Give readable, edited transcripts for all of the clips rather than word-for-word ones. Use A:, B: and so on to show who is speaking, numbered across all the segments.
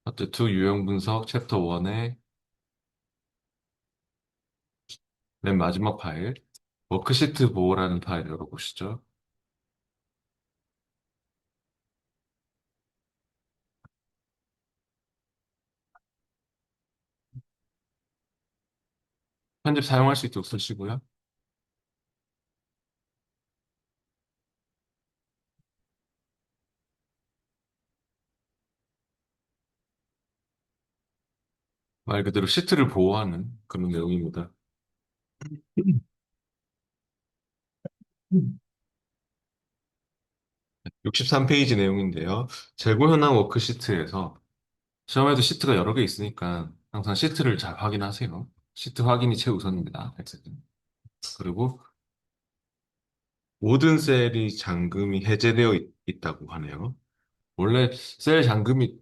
A: 파트 2 유형 분석 챕터 1의 맨 마지막 파일, 워크시트 보호라는 파일 열어보시죠. 편집 사용할 수 있도록 쓰시고요. 말 그대로 시트를 보호하는 그런 내용입니다. 음. 63페이지 내용인데요. 재고 현황 워크시트에서 시험에도 시트가 여러 개 있으니까 항상 시트를 잘 확인하세요. 시트 확인이 최우선입니다. 그리고 모든 셀이 잠금이 해제되어 있다고 하네요. 원래 셀 잠금이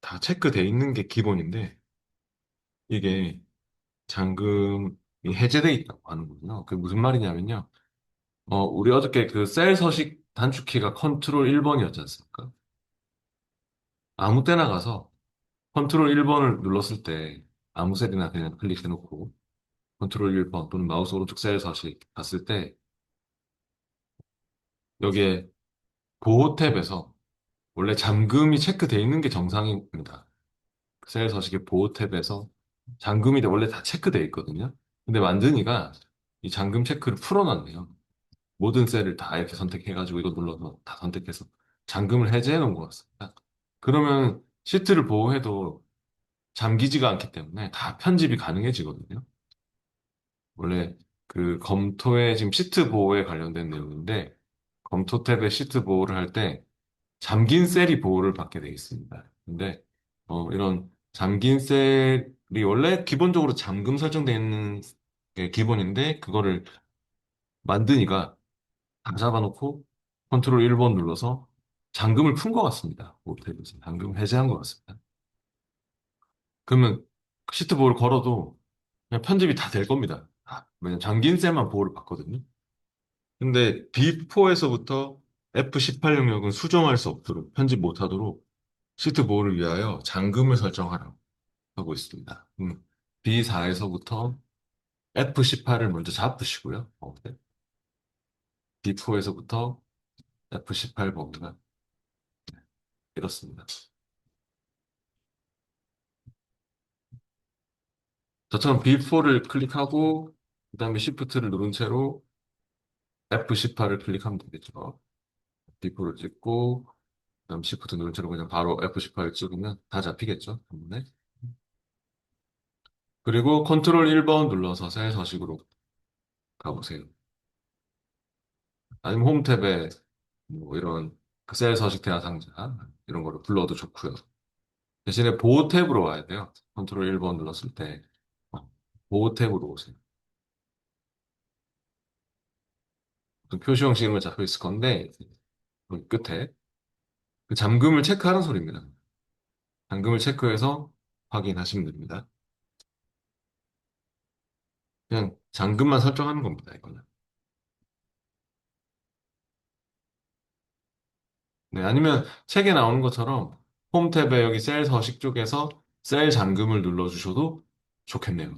A: 다 체크돼 있는 게 기본인데 이게 잠금이 해제돼 있다고 하는군요. 그게 무슨 말이냐면요. 우리 어저께 그 셀 서식 단축키가 컨트롤 1번이었지 않습니까? 아무 때나 가서 컨트롤 1번을 눌렀을 때 아무 셀이나 그냥 클릭해놓고 컨트롤 1번 또는 마우스 오른쪽 셀 서식 갔을 때 여기에 보호 탭에서 원래 잠금이 체크돼 있는 게 정상입니다. 셀 서식의 보호 탭에서 잠금이 원래 다 체크돼 있거든요. 근데 만드니가 이 잠금 체크를 풀어놨네요. 모든 셀을 다 이렇게 선택해가지고 이거 눌러서 다 선택해서 잠금을 해제해 놓은 것 같습니다. 그러면 시트를 보호해도 잠기지가 않기 때문에 다 편집이 가능해지거든요. 원래 그 검토의 지금 시트 보호에 관련된 내용인데 검토 탭의 시트 보호를 할 때 잠긴 셀이 보호를 받게 되어 있습니다. 근데 이런 잠긴 셀이 원래 기본적으로 잠금 설정되어 있는 게 기본인데 그거를 만드니까 다 잡아놓고 컨트롤 1번 눌러서 잠금을 푼 것 같습니다. 모태에서 잠금 해제한 것 같습니다. 그러면 시트 보호를 걸어도 그냥 편집이 다 될 겁니다. 왜냐면 잠긴 셀만 보호를 받거든요. 근데 B4에서부터 F18 영역은 수정할 수 없도록 편집 못하도록 시트 보호를 위하여 잠금을 설정하라고 하고 있습니다. B4에서부터 F18을 먼저 잡으시고요. 네. B4에서부터 F18 범위가 이렇습니다. 저처럼 B4를 클릭하고 그다음에 Shift를 누른 채로 F18을 클릭하면 되겠죠. B4를 찍고 그다음 Shift 누른 채로 그냥 바로 F18을 찍으면 다 잡히겠죠. 한 번에. 그리고 컨트롤 1번 눌러서 셀 서식으로 가보세요. 아니면 홈 탭에 뭐 이런 그셀 서식 대화 상자 이런 거를 불러도 좋고요. 대신에 보호 탭으로 와야 돼요. 컨트롤 1번 눌렀을 때 보호 탭으로 오세요. 어떤 표시 형식으로 잡혀 있을 건데 그 끝에 그 잠금을 체크하는 소리입니다. 잠금을 체크해서 확인하시면 됩니다. 그냥 잠금만 설정하는 겁니다, 이거는. 네, 아니면 책에 나오는 것처럼 홈 탭에 여기 셀 서식 쪽에서 셀 잠금을 눌러주셔도 좋겠네요.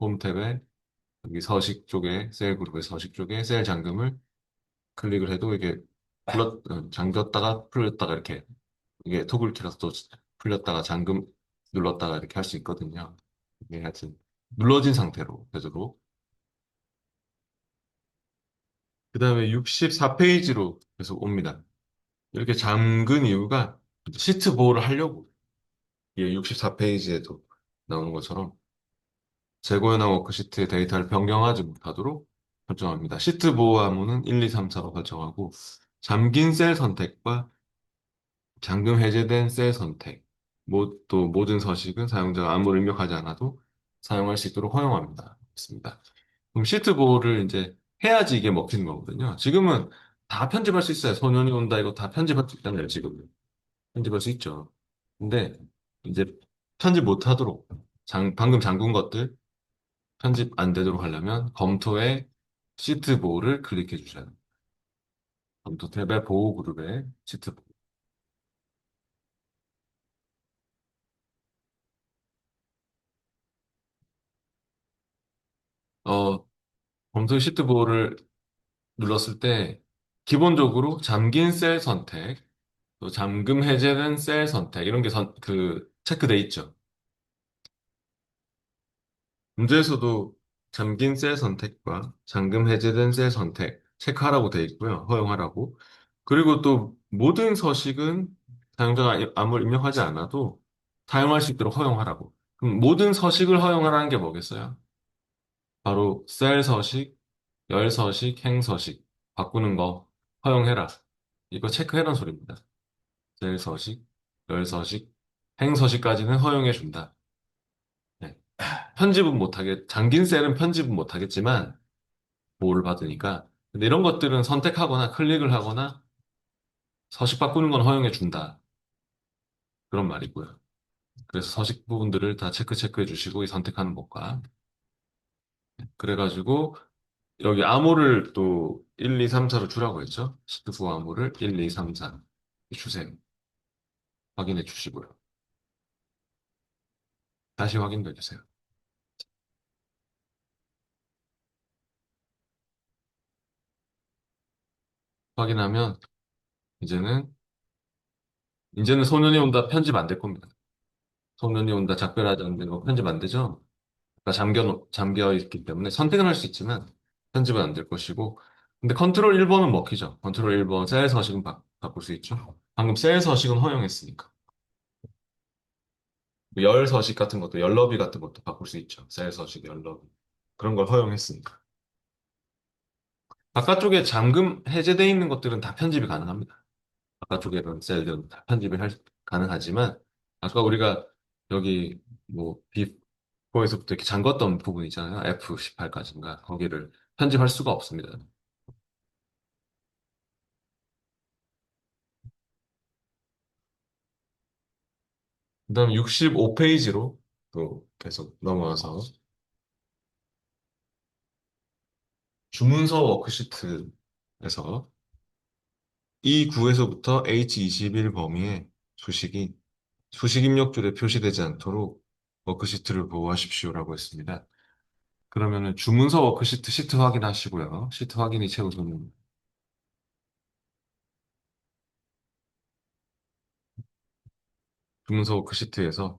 A: 홈 탭에 여기 서식 쪽에 셀 그룹의 서식 쪽에 셀 잠금을 클릭을 해도 이게 잠겼다가 풀렸다가 이렇게 이게 토글 키라서 또 풀렸다가 잠금 눌렀다가 이렇게 할 수 있거든요. 이게 하여튼 눌러진 상태로 되도록. 그 다음에 64페이지로 계속 옵니다. 이렇게 잠근 이유가 시트 보호를 하려고. 이게 64페이지에도 나오는 것처럼 재고현황 워크시트의 데이터를 변경하지 못하도록 설정합니다. 시트 보호 함수는 1, 2, 3, 4로 설정하고 잠긴 셀 선택과 잠금 해제된 셀 선택, 또 모든 서식은 사용자가 아무를 입력하지 않아도 사용할 수 있도록 허용합니다. 있습니다. 그럼 시트 보호를 이제 해야지 이게 먹히는 거거든요. 지금은 다 편집할 수 있어요. 소년이 온다 이거 다 편집할 수 있잖아요. 지금 편집할 수 있죠. 근데 이제 편집 못하도록 방금 잠근 것들 편집 안 되도록 하려면 검토에 시트 보호를 클릭해 주셔야 돼요. 검토 탭의 보호 그룹에 시트 보호. 어, 검토 시트볼을 눌렀을 때 기본적으로 잠긴 셀 선택, 또 잠금 해제된 셀 선택 이런 게 체크돼 있죠. 문제에서도 잠긴 셀 선택과 잠금 해제된 셀 선택 체크하라고 돼 있고요. 허용하라고. 그리고 또 모든 서식은 사용자가 아무리 입력하지 않아도 사용할 수 있도록 허용하라고. 그럼 모든 서식을 허용하라는 게 뭐겠어요? 바로 셀 서식, 열 서식, 행 서식 바꾸는 거 허용해라. 이거 체크해란 소리입니다. 셀 서식, 열 서식, 행 서식까지는 허용해 준다. 네. 편집은 못하게, 잠긴 셀은 편집은 못하겠지만, 보호를 받으니까. 근데 이런 것들은 선택하거나 클릭을 하거나 서식 바꾸는 건 허용해 준다. 그런 말이고요. 그래서 서식 부분들을 다 체크해 주시고, 이 선택하는 것과. 그래가지고, 여기 암호를 또 1, 2, 3, 4로 주라고 했죠? 시트부 암호를 1, 2, 3, 4 주세요. 확인해 주시고요. 다시 확인해 주세요. 확인하면, 이제는, 이제는 소년이 온다 편집 안 될 겁니다. 소년이 온다 작별하지 않는 거 편집 안 되죠? 그러니까 잠겨 있기 때문에 선택은 할 수 있지만 편집은 안 될 것이고. 근데 컨트롤 1번은 먹히죠. 컨트롤 1번 셀 서식은 바꿀 수 있죠. 방금 셀 서식은 허용했으니까. 열 서식 같은 것도, 열너비 같은 것도 바꿀 수 있죠. 셀 서식, 열너비. 그런 걸 허용했으니까. 바깥쪽에 잠금 해제되어 있는 것들은 다 편집이 가능합니다. 바깥쪽에 이런 셀들은 다 가능하지만, 아까 우리가 여기 뭐 B4에서부터 이렇게 잠궜던 부분 있잖아요. F18까지인가. 거기를 편집할 수가 없습니다. 그다음 65페이지로 또 계속 넘어와서 주문서 워크시트에서 이 구에서부터 H21 범위의 수식이 수식 입력줄에 표시되지 않도록 워크시트를 보호하십시오라고 했습니다. 그러면은 주문서 워크시트 시트 확인하시고요. 시트 확인이 최우선입니다. 주문서 워크시트에서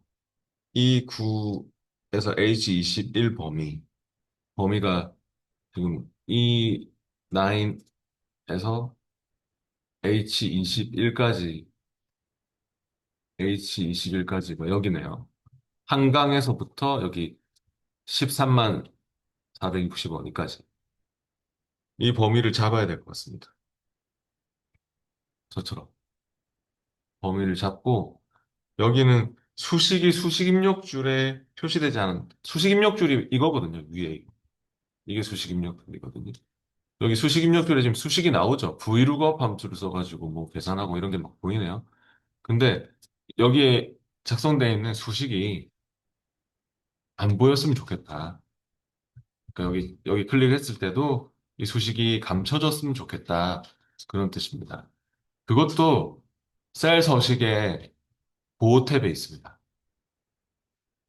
A: 이 구에서 H21 범위가 지금 E9에서 H21까지 뭐 여기네요. 한강에서부터 여기 13만 460원까지. 이 범위를 잡아야 될 것 같습니다. 저처럼. 범위를 잡고, 여기는 수식 입력줄에 표시되지 않은, 수식 입력줄이 이거거든요, 위에. 이게 수식 입력줄이거든요. 여기 수식 입력줄에 지금 수식이 나오죠. VLOOKUP 함수를 써가지고 뭐 계산하고 이런 게 막 보이네요. 근데 여기에 작성되어 있는 수식이 안 보였으면 좋겠다. 그러니까 여기 클릭했을 때도 이 수식이 감춰졌으면 좋겠다. 그런 뜻입니다. 그것도 셀 서식의 보호 탭에 있습니다.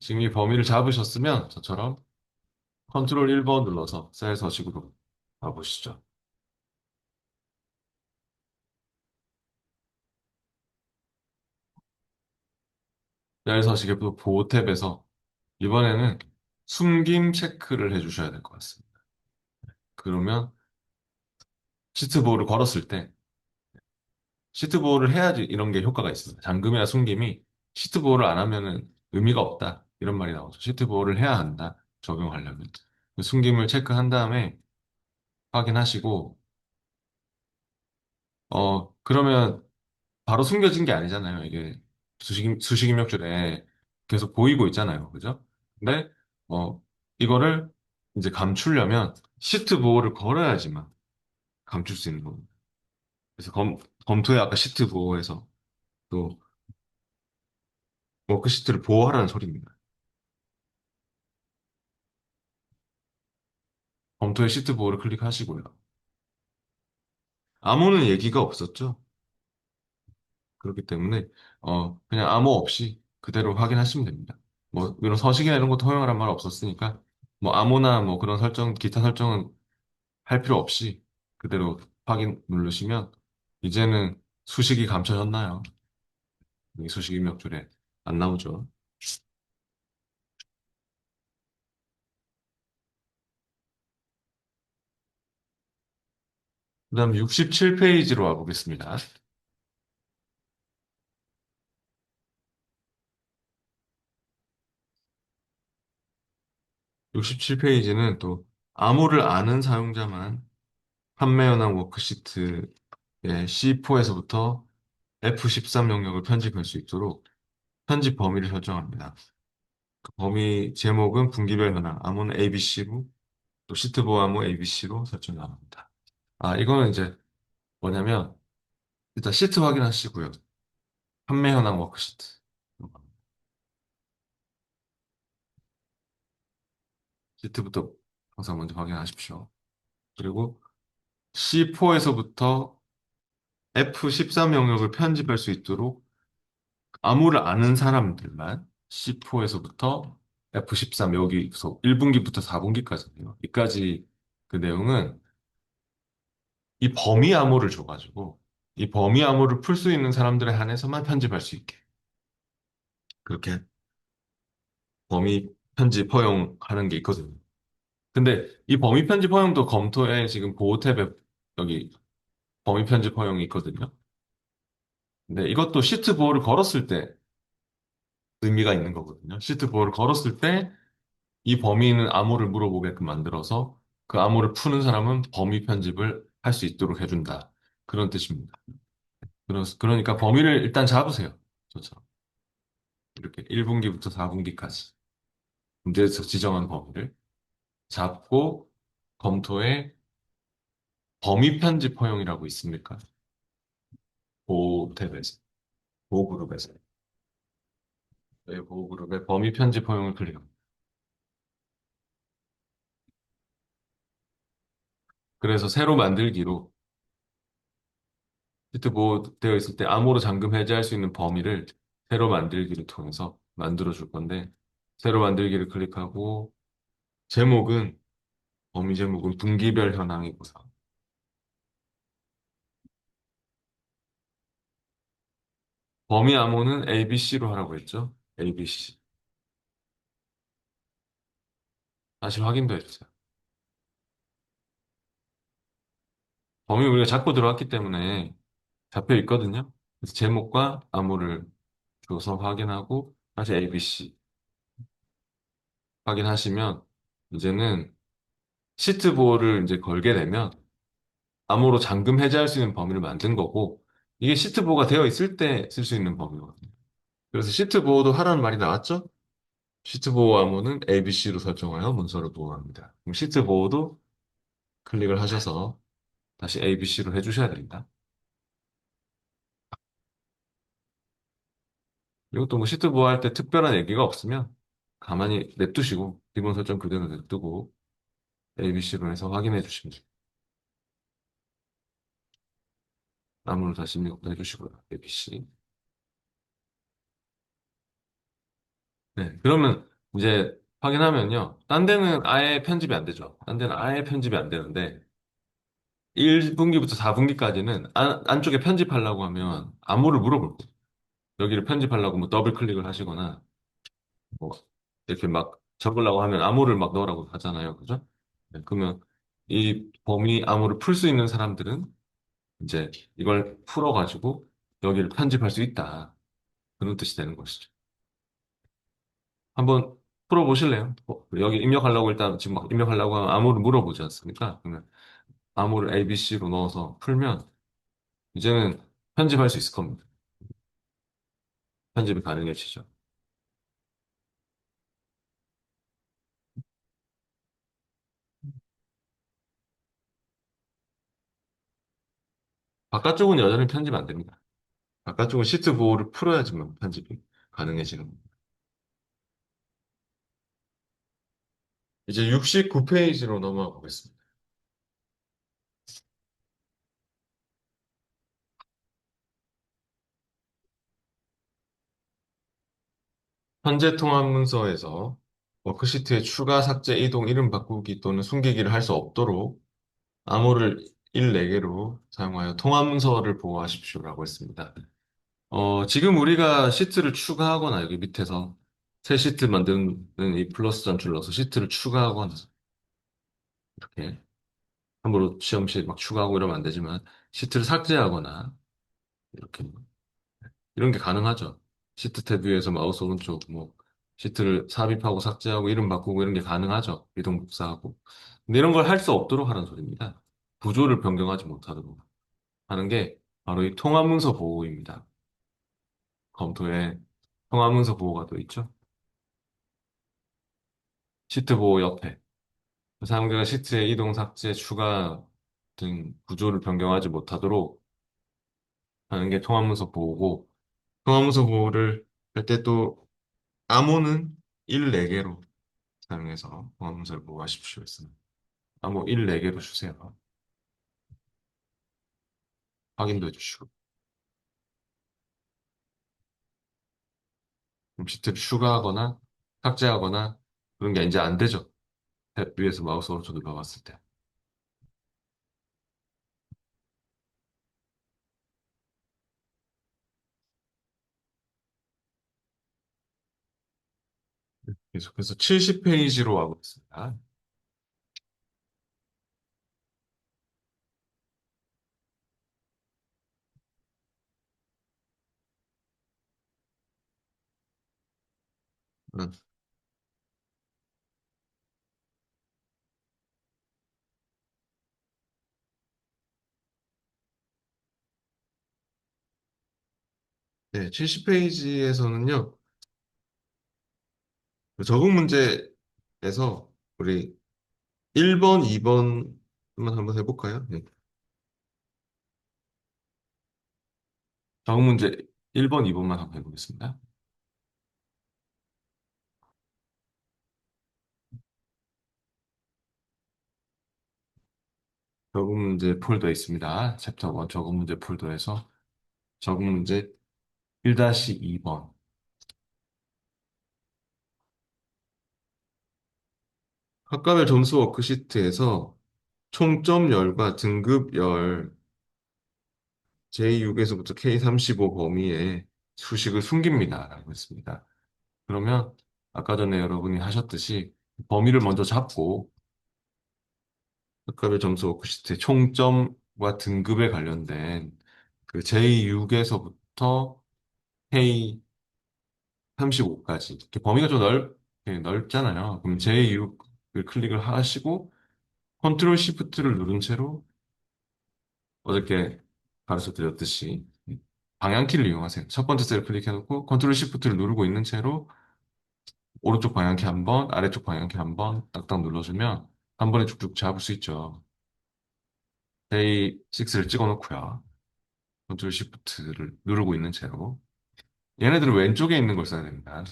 A: 지금 이 범위를 잡으셨으면 저처럼 컨트롤 1번 눌러서 셀 서식으로 가보시죠. 셀 서식의 보호 탭에서 이번에는 숨김 체크를 해주셔야 될 것 같습니다. 그러면 시트보호를 걸었을 때 시트보호를 해야지 이런 게 효과가 있습니다. 잠금이나 숨김이 시트보호를 안 하면은 의미가 없다. 이런 말이 나오죠. 시트보호를 해야 한다. 적용하려면. 그 숨김을 체크한 다음에 확인하시고, 그러면 바로 숨겨진 게 아니잖아요. 이게 수식 입력줄에 계속 보이고 있잖아요. 그죠? 근데, 어, 이거를 이제 감추려면 시트 보호를 걸어야지만 감출 수 있는 겁니다. 그래서 검토에 아까 시트 보호에서 또 워크시트를 보호하라는 소리입니다. 검토의 시트 보호를 클릭하시고요. 암호는 얘기가 없었죠. 그렇기 때문에 그냥 암호 없이 그대로 확인하시면 됩니다. 뭐 이런 서식이나 이런 것도 허용하란 말 없었으니까 뭐 아무나 뭐 그런 설정, 기타 설정은 할 필요 없이 그대로 확인 누르시면 이제는 수식이 감춰졌나요? 이 수식 입력줄에 안 나오죠. 그다음 67페이지로 와보겠습니다. 67페이지는 또 암호를 아는 사용자만 판매 현황 워크시트의 C4에서부터 F13 영역을 편집할 수 있도록 편집 범위를 설정합니다. 그 범위 제목은 분기별 현황, 암호는 ABC로, 또 시트보호 암호 ABC로 설정합니다. 아, 이거는 이제 뭐냐면, 일단 시트 확인하시고요. 판매 현황 워크시트. 시트부터 항상 먼저 확인하십시오. 그리고 C4에서부터 F13 영역을 편집할 수 있도록 암호를 아는 사람들만 C4에서부터 F13 여기서 1분기부터 4분기까지네요. 이까지 그 내용은 이 범위 암호를 줘가지고 이 범위 암호를 풀 수 있는 사람들에 한해서만 편집할 수 있게 그렇게 범위 편집 허용하는 게 있거든요. 근데 이 범위 편집 허용도 검토에 지금 보호 탭에 여기 범위 편집 허용이 있거든요. 근데 이것도 시트 보호를 걸었을 때 의미가 있는 거거든요. 시트 보호를 걸었을 때 이 범위는 암호를 물어보게끔 만들어서 그 암호를 푸는 사람은 범위 편집을 할 수 있도록 해준다. 그런 뜻입니다. 그러니까 범위를 일단 잡으세요. 저처럼. 이렇게 1분기부터 4분기까지. 문제에서 지정한 범위를 잡고 검토에 범위 편집 허용이라고 있습니까? 보호 탭에서, 보호 그룹에서. 네, 보호 그룹에 범위 편집 허용을 클릭합니다. 그래서 새로 만들기로 시트 보호되어 있을 때 암호로 잠금 해제할 수 있는 범위를 새로 만들기를 통해서 만들어 줄 건데, 새로 만들기를 클릭하고, 제목은, 범위 제목은 분기별 현황이고요. 범위 암호는 ABC로 하라고 했죠? ABC. 다시 확인도 해주세요. 범위 우리가 잡고 들어왔기 때문에 잡혀 있거든요. 그래서 제목과 암호를 줘서 확인하고, 다시 ABC 확인하시면, 이제는 시트 보호를 이제 걸게 되면, 암호로 잠금 해제할 수 있는 범위를 만든 거고, 이게 시트 보호가 되어 있을 때 쓸 수 있는 범위거든요. 그래서 시트 보호도 하라는 말이 나왔죠? 시트 보호 암호는 ABC로 설정하여 문서를 보호합니다. 그럼 시트 보호도 클릭을 하셔서 다시 ABC로 해주셔야 됩니다. 그리고 또 뭐 시트 보호할 때 특별한 얘기가 없으면 가만히 냅두시고, 기본 설정 그대로 냅두고 ABC로 해서 확인해 주시면 돼요. 암호를 다시 입력해 주시고요. ABC. 네. 그러면 이제 확인하면요. 딴 데는 아예 편집이 안 되죠. 딴 데는 아예 편집이 안 되는데 1분기부터 4분기까지는 안쪽에 편집하려고 하면 암호를 물어볼 거예요. 여기를 편집하려고 뭐 더블 클릭을 하시거나 뭐 이렇게 막 적으려고 하면 암호를 막 넣으라고 하잖아요. 그죠? 네, 그러면 이 범위 암호를 풀 수 있는 사람들은 이제 이걸 풀어가지고 여기를 편집할 수 있다. 그런 뜻이 되는 것이죠. 한번 풀어보실래요? 여기 입력하려고 일단 지금 막 입력하려고 하면 암호를 물어보지 않습니까? 그러면 암호를 ABC로 넣어서 풀면 이제는 편집할 수 있을 겁니다. 편집이 가능해지죠. 바깥쪽은 여전히 편집 안 됩니다. 바깥쪽은 시트 보호를 풀어야지만 편집이 가능해지는 겁니다. 이제 69페이지로 넘어가 보겠습니다. 현재 통합 문서에서 워크시트에 추가, 삭제, 이동, 이름 바꾸기 또는 숨기기를 할 수 없도록 암호를 1, 4개로 사용하여 통합문서를 보호하십시오라고 했습니다. 지금 우리가 시트를 추가하거나 여기 밑에서 새 시트 만드는 이 플러스 단추를 넣어서 시트를 추가하거나 이렇게 함부로 시험시에 막 추가하고 이러면 안 되지만 시트를 삭제하거나 이렇게 이런 게 가능하죠. 시트 탭 위에서 마우스 오른쪽 뭐 시트를 삽입하고 삭제하고 이름 바꾸고 이런 게 가능하죠. 이동 복사하고. 근데 이런 걸 할 수 없도록 하는 소리입니다. 구조를 변경하지 못하도록 하는 게 바로 이 통합문서 보호입니다. 검토에 통합문서 보호가 또 있죠. 시트 보호 옆에 사용자가 시트의 이동, 삭제, 추가 등 구조를 변경하지 못하도록 하는 게 통합문서 보호고 통합문서 보호를 할 때 또 암호는 1, 4개로 사용해서 통합문서를 보호하십시오 했습니다. 암호 1, 4개로 주세요. 확인도 해주시고 그럼 시트를 추가하거나 삭제하거나 그런 게 이제 안 되죠. 탭 위에서 마우스 오른쪽 눌러봤을 때. 계속해서 70페이지로 가고 있습니다. 음, 네, 70페이지에서는요, 적응 문제에서 우리 1번, 2번만 한번 해볼까요? 네. 적응 문제 1번, 2번만 한번 해보겠습니다. 적응 문제 폴더에 있습니다. 챕터 1 적응 문제 폴더에서 적응 문제 1-2번. 학과별 점수 워크시트에서 총점열과 등급열 J6에서부터 K35 범위에 수식을 숨깁니다. 라고 했습니다. 그러면 아까 전에 여러분이 하셨듯이 범위를 먼저 잡고 학과별 점수 워크시트의 총점과 등급에 관련된 그 J6에서부터 K35까지 이렇게 범위가 좀 넓잖아요. 그럼 J6을 클릭을 하시고 컨트롤 시프트를 누른 채로 어저께 가르쳐 드렸듯이 방향키를 이용하세요. 첫 번째 셀을 클릭해놓고 컨트롤 시프트를 누르고 있는 채로 오른쪽 방향키 한 번, 아래쪽 방향키 한 번 딱딱 눌러주면 한 번에 쭉쭉 잡을 수 있죠. J6를 찍어놓고요. 컨트롤 시프트를 누르고 있는 채로 얘네들은 왼쪽에 있는 걸 써야 됩니다.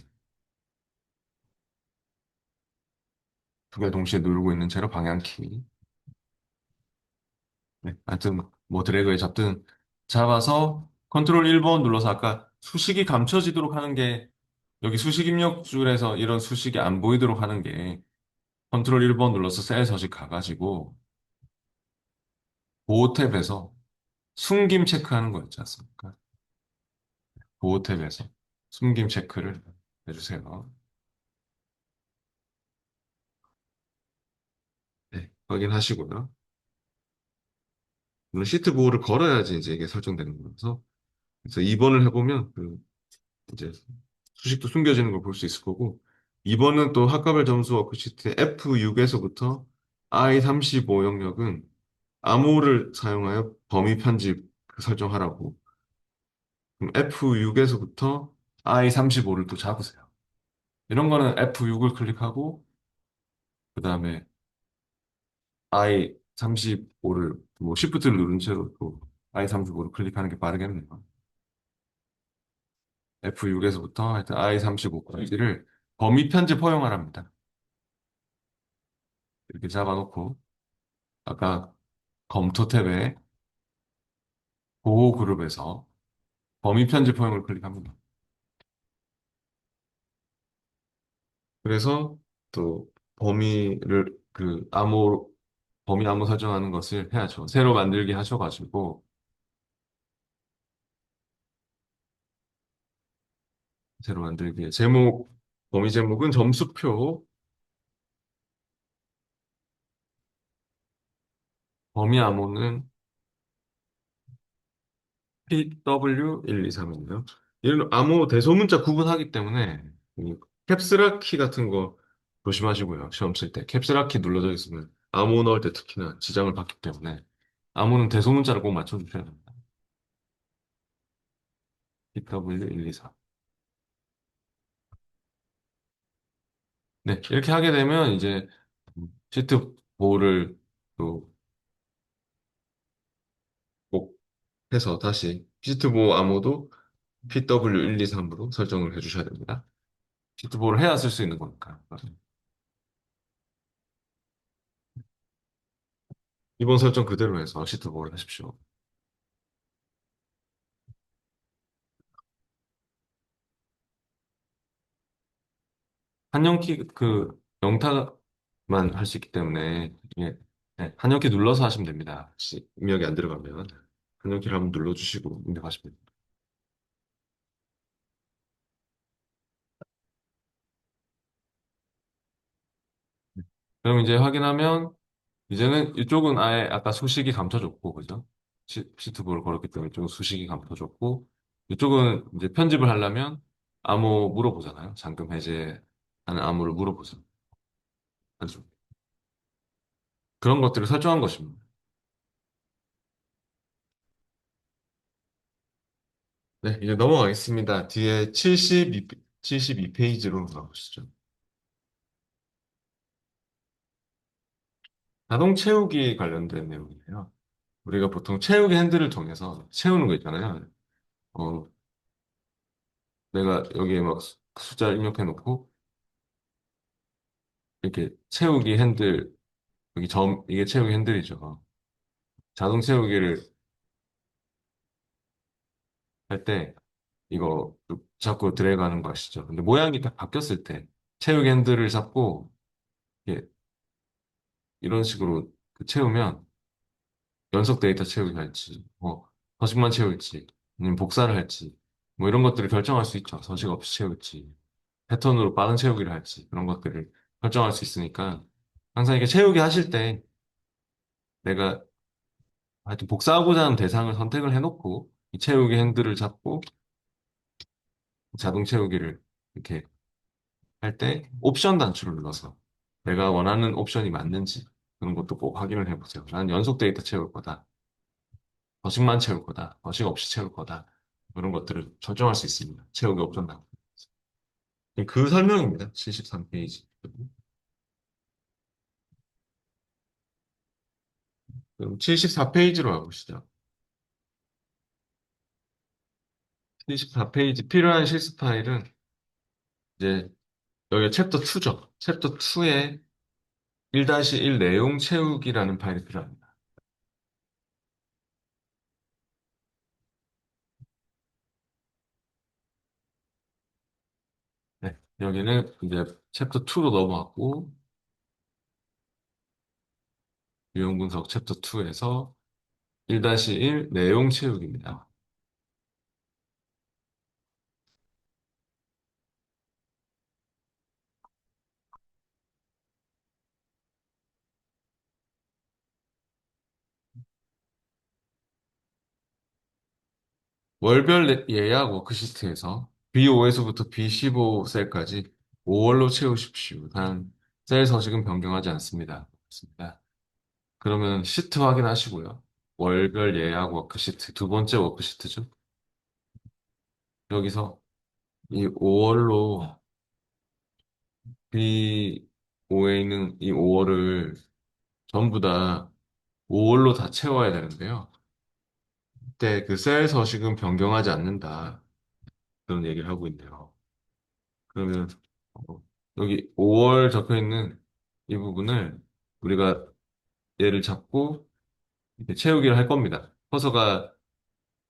A: 두 개 동시에 누르고 있는 채로 방향키. 네, 하여튼 뭐 드래그에 잡든 잡아서 컨트롤 1번 눌러서 아까 수식이 감춰지도록 하는 게 여기 수식 입력 줄에서 이런 수식이 안 보이도록 하는 게 컨트롤 1번 눌러서 셀 서식 가가지고 보호 탭에서 숨김 체크하는 거였지 않습니까? 보호 탭에서 숨김 체크를 해주세요. 네, 확인하시고요. 물론 시트 보호를 걸어야지 이제 이게 설정되는 거라서 그래서 2번을 해보면 그 이제 수식도 숨겨지는 걸 볼 수 있을 거고 2번은 또 학과별 점수 워크시트 F6에서부터 I35 영역은 암호를 사용하여 범위 편집 설정하라고 그럼 F6에서부터 I35를 또 잡으세요. 이런 거는 F6을 클릭하고 그 다음에 I35를 뭐 Shift를 누른 채로 또 I35를 클릭하는 게 빠르겠네요. F6에서부터 하여튼 I35까지를 범위 편집 허용하랍니다. 이렇게 잡아놓고 아까 검토 탭에 보호 그룹에서 범위 편집 허용을 클릭합니다. 그래서 또 범위를 범위 암호 설정하는 것을 해야죠. 새로 만들게 하셔가지고 새로 만들기 범위 제목은 점수표, 범위 암호는 PW123인데요. 이런 암호 대소문자 구분하기 때문에 이 캡스락 키 같은 거 조심하시고요. 시험 칠 때 캡스락 키 눌러져 있으면 암호 넣을 때 특히나 지장을 받기 때문에 암호는 대소문자를 꼭 맞춰주셔야 됩니다. PW123. 네, 이렇게 하게 되면 이제 시트 보호를 또 꼭 해서 다시 시트 보호 암호도 PW123으로 설정을 해주셔야 됩니다. 시트 보호를 해야 쓸 수 있는 거니까. 이번 설정 그대로 해서 시트 보호를 하십시오. 한영키 영타만 할 수 있기 때문에 이게 네, 한영키 눌러서 하시면 됩니다. 혹시 입력이 안 들어가면 한영키를 한번 눌러주시고 입력하시면 됩니다. 그럼 이제 확인하면 이제는 이쪽은 아예 아까 수식이 감춰졌고 그죠? 시트볼을 걸었기 때문에 이쪽은 수식이 감춰졌고 이쪽은 이제 편집을 하려면 암호 물어보잖아요. 잠금 해제하는 암호를 물어보죠. 아주 그런 것들을 설정한 것입니다. 네, 이제 넘어가겠습니다. 뒤에 72 페이지로 가보시죠. 자동 채우기 관련된 내용이에요. 우리가 보통 채우기 핸들을 통해서 채우는 거 있잖아요. 어, 내가 여기에 막 숫자를 입력해 놓고 이렇게 채우기 핸들 이게 채우기 핸들이죠. 자동 채우기를 할 때 이거 자꾸 드래그하는 거 아시죠? 근데 모양이 딱 바뀌었을 때 채우기 핸들을 잡고 이렇게 이런 식으로 채우면 연속 데이터 채우기 할지, 서식만 채울지, 아니면 복사를 할지, 뭐 이런 것들을 결정할 수 있죠. 서식 없이 채울지, 패턴으로 빠른 채우기를 할지, 그런 것들을 결정할 수 있으니까 항상 이렇게 채우기 하실 때 내가 하여튼 복사하고자 하는 대상을 선택을 해놓고 이 채우기 핸들을 잡고 자동 채우기를 이렇게 할 때 옵션 단추를 눌러서 내가 원하는 옵션이 맞는지 그런 것도 꼭 확인을 해보세요. 나는 연속 데이터 채울 거다. 버식만 채울 거다. 버식 없이 채울 거다. 그런 것들을 설정할 수 있습니다. 채우기 옵션 단. 그 설명입니다. 73페이지. 그럼 74페이지로 가보시죠. 74페이지 필요한 실습 파일은 이제 여기 챕터 2죠. 챕터 2에 1-1 내용 채우기라는 파일이 필요합니다. 네, 여기는 이제 챕터 2로 넘어갔고 유형 분석 챕터 2에서 1-1 내용 채우기입니다. 월별 예약 워크시트에서 B5에서부터 B15 셀까지 5월로 채우십시오. 단, 셀 서식은 변경하지 않습니다. 맞습니다. 그러면 시트 확인하시고요. 월별 예약 워크시트, 두 번째 워크시트죠. 여기서 이 5월로 B5에 있는 이 5월을 전부 다 5월로 다 채워야 되는데요. 그때 그 셀 서식은 변경하지 않는다. 그런 얘기를 하고 있네요. 그러면 어, 여기 5월 적혀 있는 이 부분을 우리가 얘를 잡고 이렇게 채우기를 할 겁니다. 커서가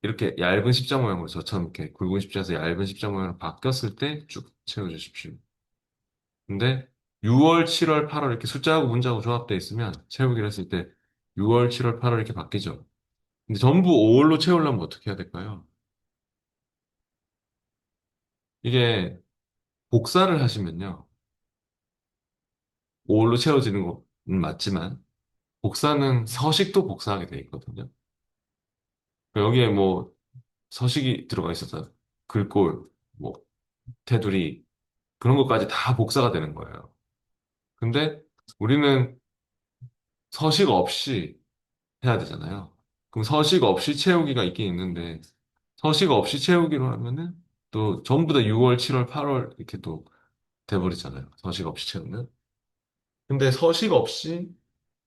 A: 이렇게 얇은 십자 모양으로 저처럼 이렇게 굵은 십자에서 얇은 십자 모양으로 바뀌었을 때 쭉 채워주십시오. 근데 6월, 7월, 8월 이렇게 숫자하고 문자하고 조합되어 있으면 채우기를 했을 때 6월, 7월, 8월 이렇게 바뀌죠. 근데 전부 5월로 채우려면 어떻게 해야 될까요? 이게 복사를 하시면요. 5월로 채워지는 건 맞지만 복사는 서식도 복사하게 돼 있거든요. 여기에 뭐 서식이 들어가 있어서 글꼴, 뭐 테두리 그런 것까지 다 복사가 되는 거예요. 근데 우리는 서식 없이 해야 되잖아요. 그럼 서식 없이 채우기가 있긴 있는데 서식 없이 채우기로 하면은 또 전부 다 6월, 7월, 8월 이렇게 또 돼버리잖아요. 서식 없이 채우면. 근데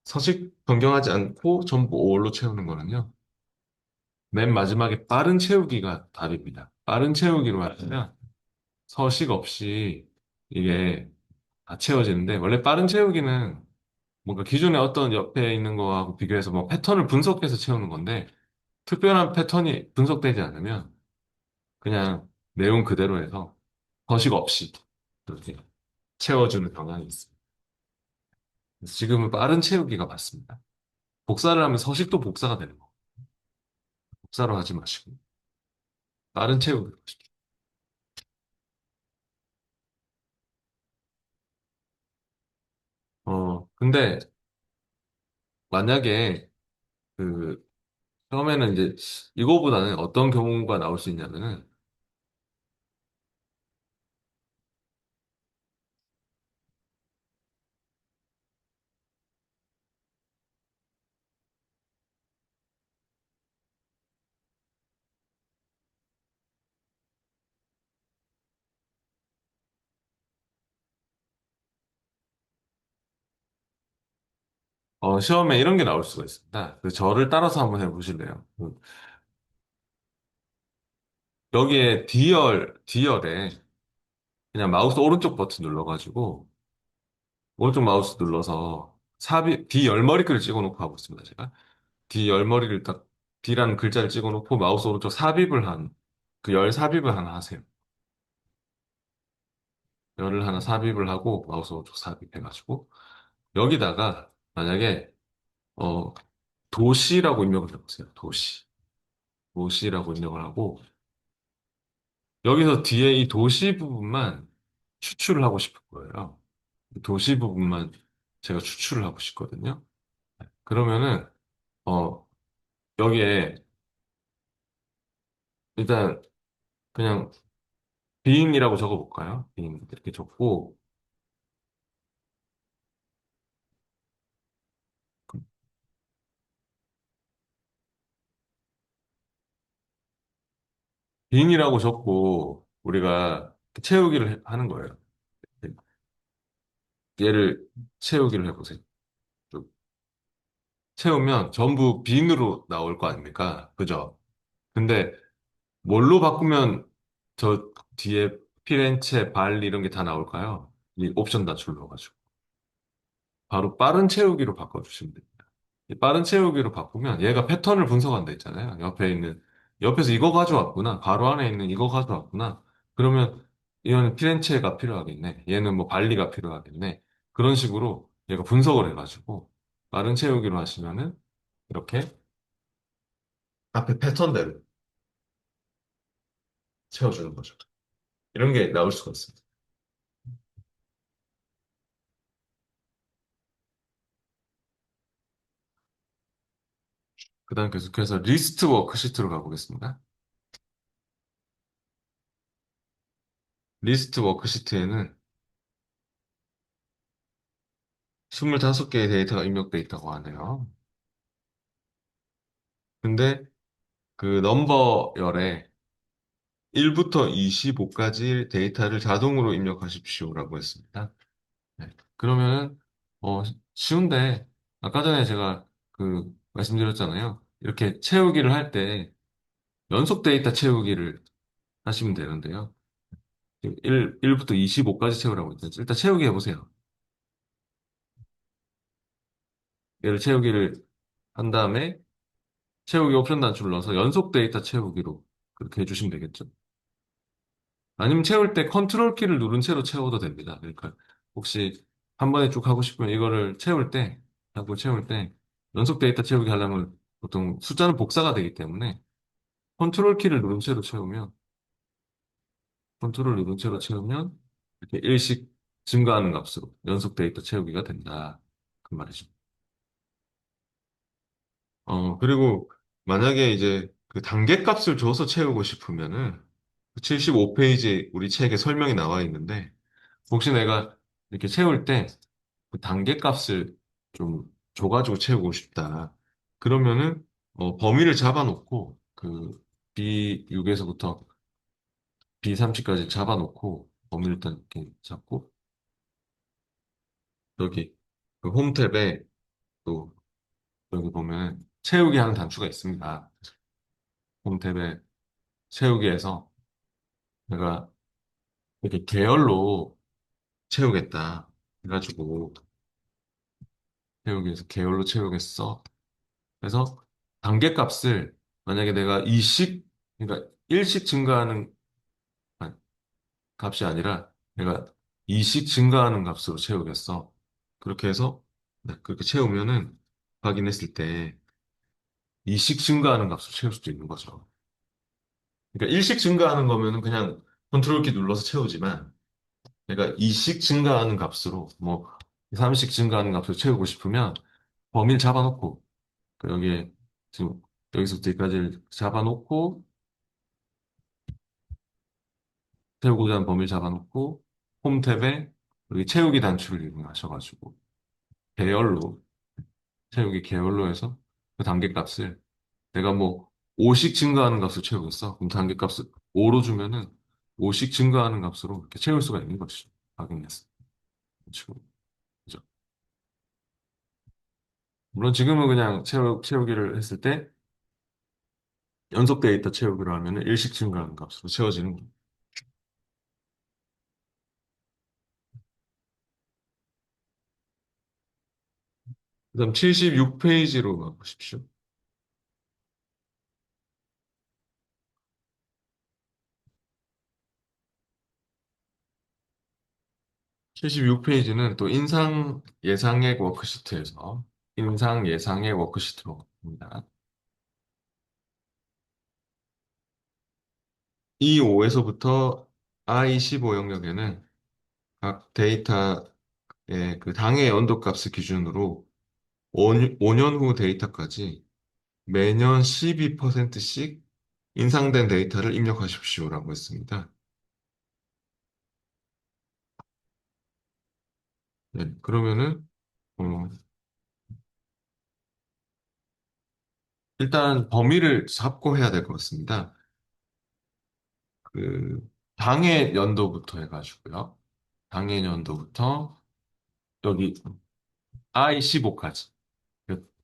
A: 서식 변경하지 않고 전부 5월로 채우는 거는요. 맨 마지막에 빠른 채우기가 답입니다. 빠른 채우기로 하면 서식 없이 이게 다 채워지는데 원래 빠른 채우기는 뭔가 기존에 어떤 옆에 있는 거하고 비교해서 뭐 패턴을 분석해서 채우는 건데 특별한 패턴이 분석되지 않으면 그냥 내용 그대로 해서 서식 없이 이렇게 채워주는 경향이 있습니다. 그래서 지금은 빠른 채우기가 맞습니다. 복사를 하면 서식도 복사가 되는 거. 복사로 하지 마시고 빠른 채우기. 근데 만약에 그 처음에는 이제 이거보다는 어떤 경우가 나올 수 있냐면은 시험에 이런 게 나올 수가 있습니다. 그 저를 따라서 한번 해보실래요? 여기에 D열에 그냥 마우스 오른쪽 버튼 눌러가지고 오른쪽 마우스 눌러서 D열머리글을 찍어놓고 하고 있습니다. 제가 D열머리를 딱 D라는 글자를 찍어놓고 마우스 오른쪽 그 열 삽입을 하나 하세요. 열을 하나 삽입을 하고 마우스 오른쪽 삽입해가지고 여기다가 만약에 어, 도시라고 입력을 해보세요. 도시라고 입력을 하고 여기서 뒤에 이 도시 부분만 추출을 하고 싶은 거예요. 도시 부분만 제가 추출을 하고 싶거든요. 그러면은 어 여기에 일단 그냥 빙이라고 적어볼까요? 빙 이렇게 적고 빙이라고 적고 우리가 채우기를 하는 거예요. 얘를 채우기를 해보세요. 채우면 전부 빈으로 나올 거 아닙니까? 그죠? 근데 뭘로 바꾸면 저 뒤에 피렌체, 발리 이런 게 다 나올까요? 이 옵션 다 눌러가지고. 바로 빠른 채우기로 바꿔주시면 됩니다. 이 빠른 채우기로 바꾸면 얘가 패턴을 분석한다 했잖아요. 옆에서 이거 가져왔구나. 가로 안에 있는 이거 가져왔구나. 그러면 이거는 피렌체가 필요하겠네. 얘는 뭐 발리가 필요하겠네. 그런 식으로 얘가 분석을 해가지고 빠른 채우기로 하시면은 이렇게 앞에 패턴대로 채워주는 거죠. 이런 게 나올 수가 있습니다. 그 다음 계속해서 리스트 워크시트로 가보겠습니다. 리스트 워크시트에는 25개의 데이터가 입력돼 있다고 하네요. 근데 그 넘버열에 1부터 25까지 데이터를 자동으로 입력하십시오라고 했습니다. 네. 그러면은, 쉬운데, 아까 전에 제가 말씀드렸잖아요. 이렇게 채우기를 할 때 연속 데이터 채우기를 하시면 되는데요. 1부터 25까지 채우라고 했죠. 일단 채우기 해보세요. 얘를 채우기를 한 다음에 채우기 옵션 단추를 넣어서 연속 데이터 채우기로 그렇게 해주시면 되겠죠. 아니면 채울 때 컨트롤 키를 누른 채로 채워도 됩니다. 그러니까 혹시 한 번에 쭉 하고 싶으면 이거를 채울 때, 연속 데이터 채우기 하려면 보통 숫자는 복사가 되기 때문에 컨트롤 키를 누른 채로 채우면, 컨트롤 누른 채로 채우면 이렇게 일씩 증가하는 값으로 연속 데이터 채우기가 된다. 그 말이죠. 그리고 만약에 이제 그 단계 값을 줘서 채우고 싶으면은 75페이지 우리 책에 설명이 나와 있는데 혹시 내가 이렇게 채울 때 그 단계 값을 좀 줘가지고 채우고 싶다. 그러면은 범위를 잡아놓고 그 B6에서부터 B30까지 잡아놓고 범위를 일단 이렇게 잡고 여기 그 홈 탭에 또 여기 보면 채우기 하는 단추가 있습니다. 홈 탭에 채우기에서 내가 이렇게 계열로 채우겠다. 해가지고 채우기에서 계열로 채우겠어. 그래서 단계 값을 만약에 내가 이식 그러니까 일식 증가하는 아니, 값이 아니라 내가 이식 증가하는 값으로 채우겠어. 그렇게 해서 네, 그렇게 채우면은 확인했을 때 이식 증가하는 값으로 채울 수도 있는 거죠. 그러니까 일식 증가하는 거면은 그냥 컨트롤 키 눌러서 채우지만 내가 이식 증가하는 값으로 뭐 삼식 증가하는 값으로 채우고 싶으면 범위를 잡아놓고 그 여기에 지금 여기서부터 여기까지 잡아놓고 채우고자 하는 범위를 잡아놓고 홈 탭에 여기 채우기 단추를 이용하셔가지고 계열로 채우기 계열로 해서 그 단계 값을 내가 뭐 5씩 증가하는 값을 채우겠어. 그럼 단계 값을 5로 주면은 5씩 증가하는 값으로 이렇게 채울 수가 있는 것이죠. 확인했어. 그죠? 물론 지금은 그냥 채우기를 했을 때 연속 데이터 채우기로 하면은 일식 증가하는 값으로 채워지는 거예요. 그다음 76페이지로 가보십시오. 76페이지는 또 인상 예상액 워크시트에서 인상 예상액 워크시트로 봅니다. E5에서부터 I15 영역에는 각 데이터의 그 당해 연도값을 기준으로 5년 후 데이터까지 매년 12%씩 인상된 데이터를 입력하십시오라고 했습니다. 네, 그러면은 어, 일단 범위를 잡고 해야 될 것 같습니다. 그 당해 연도부터 해가지고요. 당해 연도부터 여기 I15까지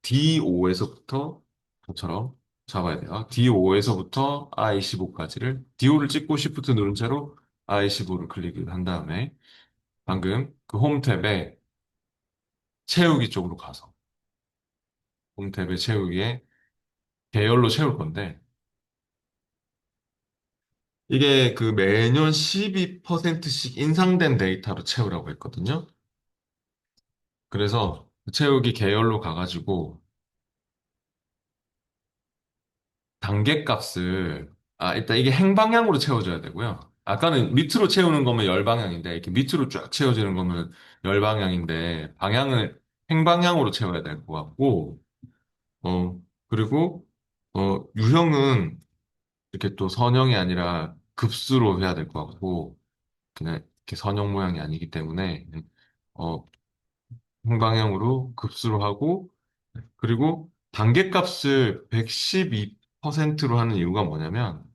A: D5에서부터 저처럼 잡아야 돼요. D5에서부터 I15까지를 D5를 찍고 Shift 누른 채로 I15를 클릭을 한 다음에 방금 그 홈 탭에 채우기 쪽으로 가서 홈 탭에 채우기에 계열로 채울 건데 이게 그 매년 12%씩 인상된 데이터로 채우라고 했거든요. 그래서 채우기 계열로 가가지고 단계 값을 일단 이게 행방향으로 채워줘야 되고요. 아까는 밑으로 채우는 거면 열방향인데 이렇게 밑으로 쫙 채워지는 거면 열방향인데 방향을 행방향으로 채워야 될 것 같고 그리고 유형은 이렇게 또 선형이 아니라 급수로 해야 될 것 같고 그냥 이렇게 선형 모양이 아니기 때문에 어, 행방향으로 급수로 하고 그리고 단계값을 112%로 하는 이유가 뭐냐면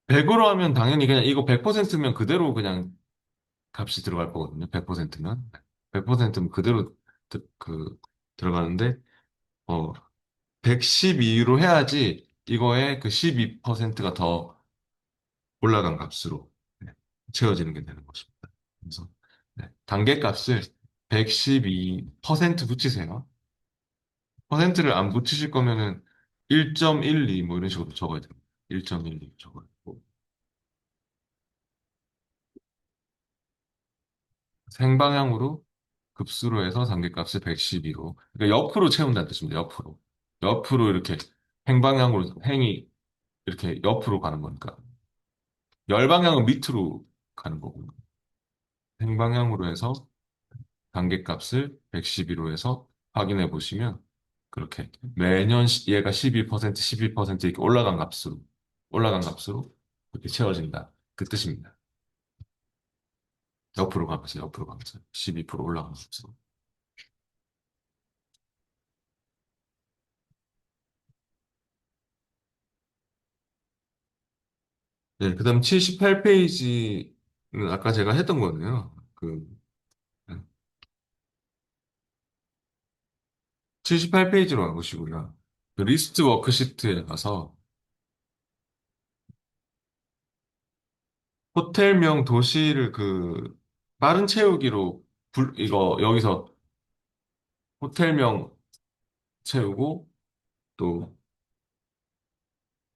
A: 100으로 하면 당연히 그냥 이거 100%면 그대로 그냥 값이 들어갈 거거든요. 100%면. 100%면 그대로 들어가는데 112로 해야지 이거에 그 12%가 더 올라간 값으로 네, 채워지는 게 되는 것입니다. 그래서 네, 단계값을 112% 붙이세요. 퍼센트를 안 붙이실 거면은 1.12 뭐 이런 식으로 적어야 됩니다. 1.12 적어야 되고 생방향으로 급수로 해서 단계값을 112로. 그러니까 옆으로 채운다는 뜻입니다. 옆으로. 옆으로 이렇게 행방향으로, 행이 이렇게 옆으로 가는 거니까. 열방향은 밑으로 가는 거고. 행방향으로 해서 단계값을 112로 해서 확인해 보시면 그렇게 매년 얘가 12%, 12% 이렇게 올라간 값으로 이렇게 채워진다. 그 뜻입니다. 옆으로 가면서 12% 올라간 값으로. 네, 그다음 78페이지는 아까 제가 했던 거네요. 78페이지로 가보시고요. 그 리스트 워크시트에 가서 호텔명 도시를 빠른 채우기로 이거 여기서 호텔명 채우고 또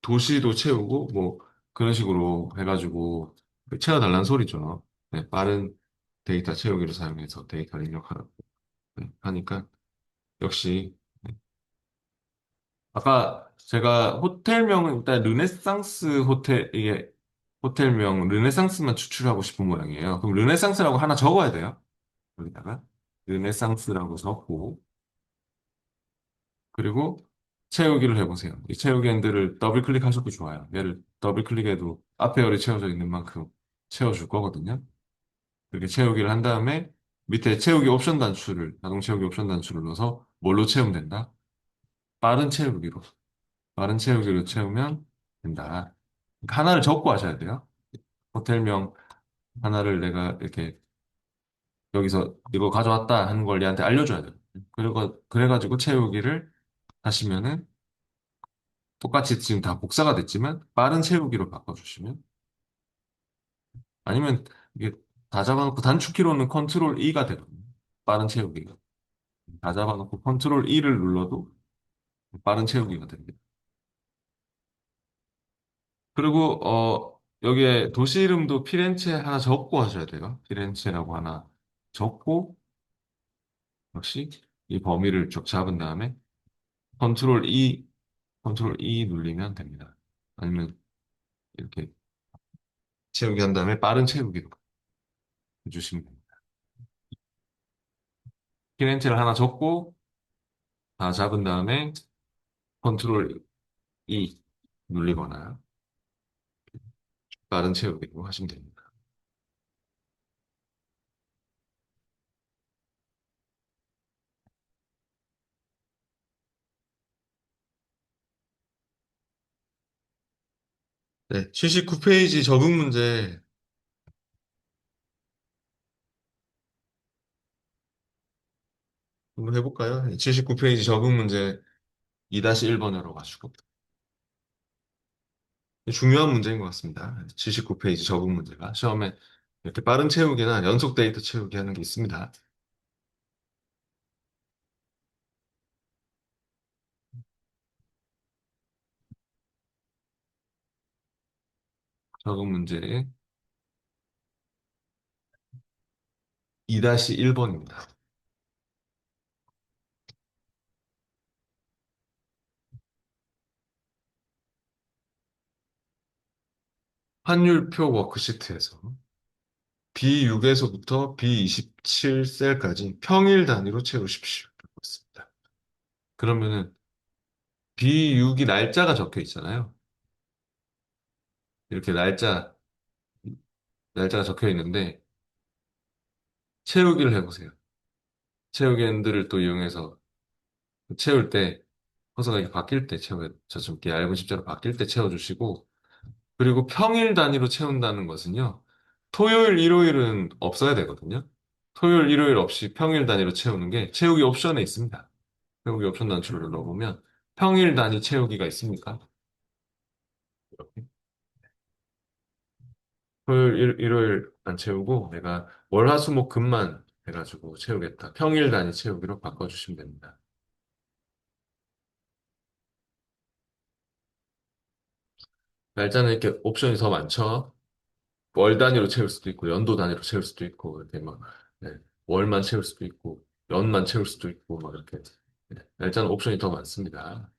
A: 도시도 채우고 뭐 그런 식으로 해가지고 채워달라는 소리죠. 네, 빠른 데이터 채우기를 사용해서 데이터를 입력하라고 하니까 역시 아까 제가 호텔명은 일단 르네상스 호텔 이게 호텔명 르네상스만 추출하고 싶은 모양이에요. 그럼 르네상스라고 하나 적어야 돼요. 여기다가 르네상스라고 적고 그리고 채우기를 해보세요. 이 채우기 핸들을 더블 클릭하셔도 좋아요. 얘를 더블 클릭해도 앞에 열이 채워져 있는 만큼 채워줄 거거든요. 이렇게 채우기를 한 다음에 밑에 채우기 옵션 단추를, 자동 채우기 옵션 단추를 넣어서 뭘로 채우면 된다? 빠른 채우기로. 빠른 채우기로 채우면 된다. 그러니까 하나를 적고 하셔야 돼요. 호텔명 하나를 내가 이렇게 여기서 이거 가져왔다 하는 걸 얘한테 알려줘야 돼요. 그래가지고 채우기를 하시면은 똑같이 지금 다 복사가 됐지만 빠른 채우기로 바꿔주시면 아니면 이게 다 잡아놓고 단축키로는 컨트롤 E가 되거든요. 빠른 채우기가. 다 잡아놓고 컨트롤 E를 눌러도 빠른 채우기가 됩니다. 그리고 여기에 도시 이름도 피렌체 하나 적고 하셔야 돼요. 피렌체라고 하나 적고 역시 이 범위를 쭉 잡은 다음에 컨트롤 E 컨트롤 E 눌리면 됩니다. 아니면 이렇게 채우기 한 다음에 빠른 채우기로 해주시면 됩니다. 피렌체를 하나 적고 다 잡은 다음에 컨트롤 E 눌리거나 빠른 채우기로 하시면 됩니다. 네, 79페이지 적응 문제 한번 해볼까요? 79페이지 적응 문제 2-1번으로 가시고 중요한 문제인 것 같습니다. 79페이지 적응 문제가 시험에 이렇게 빠른 채우기나 연속 데이터 채우기 하는 게 있습니다. 적응 문제 2-1번입니다. 환율표 워크시트에서 B6에서부터 B27셀까지 평일 단위로 채우십시오. 라고 했습니다. 그러면은 B6이 날짜가 적혀 있잖아요. 이렇게 날짜가 적혀 있는데 채우기를 해보세요. 채우기 핸들을 또 이용해서 채울 때 허사가 이렇게 바뀔 때 저좀 이렇게 얇은 십자로 바뀔 때 채워주시고 그리고 평일 단위로 채운다는 것은요. 토요일, 일요일은 없어야 되거든요. 토요일, 일요일 없이 평일 단위로 채우는 게 채우기 옵션에 있습니다. 채우기 옵션 단추를 눌러보면 평일 단위 채우기가 있습니까? 이렇게. 토요일, 일요일 안 채우고 내가 월, 화, 수, 목, 금만 해가지고 채우겠다. 평일 단위 채우기로 바꿔주시면 됩니다. 날짜는 이렇게 옵션이 더 많죠. 월 단위로 채울 수도 있고 연도 단위로 채울 수도 있고 이렇게 막 네. 월만 채울 수도 있고, 연만 채울 수도 있고, 막 이렇게. 네. 날짜는 옵션이 더 많습니다.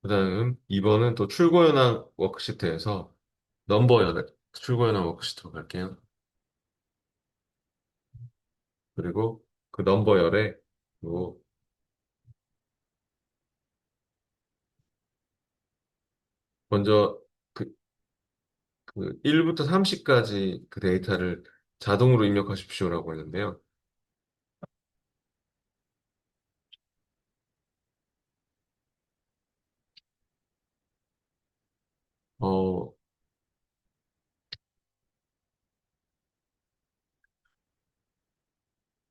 A: 그다음 2번은 또 출고현황 워크시트에서 출고현황 워크시트로 갈게요. 그리고 그 넘버 열에 요 먼저 그, 그 1부터 30까지 그 데이터를 자동으로 입력하십시오라고 했는데요. 어,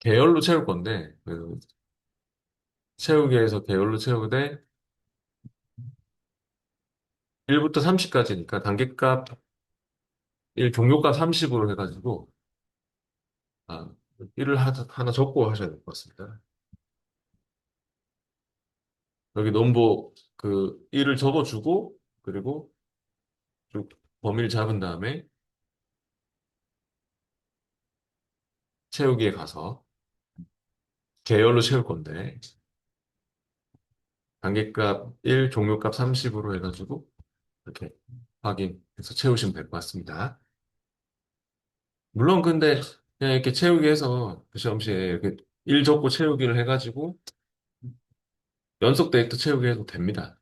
A: 계열로 채울 건데, 그 채우기에서 계열로 채우되 1부터 30까지니까 단계값 1 종료값 30으로 해가지고, 아, 1을 하나 적고 하셔야 될 것 같습니다. 여기 넘버 그 1을 적어주고, 그리고 쭉 범위를 잡은 다음에 채우기에 가서 계열로 채울 건데, 단계값 1, 종료값 30으로 해가지고, 이렇게 확인해서 채우시면 될 것 같습니다. 물론 근데 그냥 이렇게 채우기 해서 그 시험시에 이렇게 1 적고 채우기를 해가지고 연속 데이터 채우기 해도 됩니다.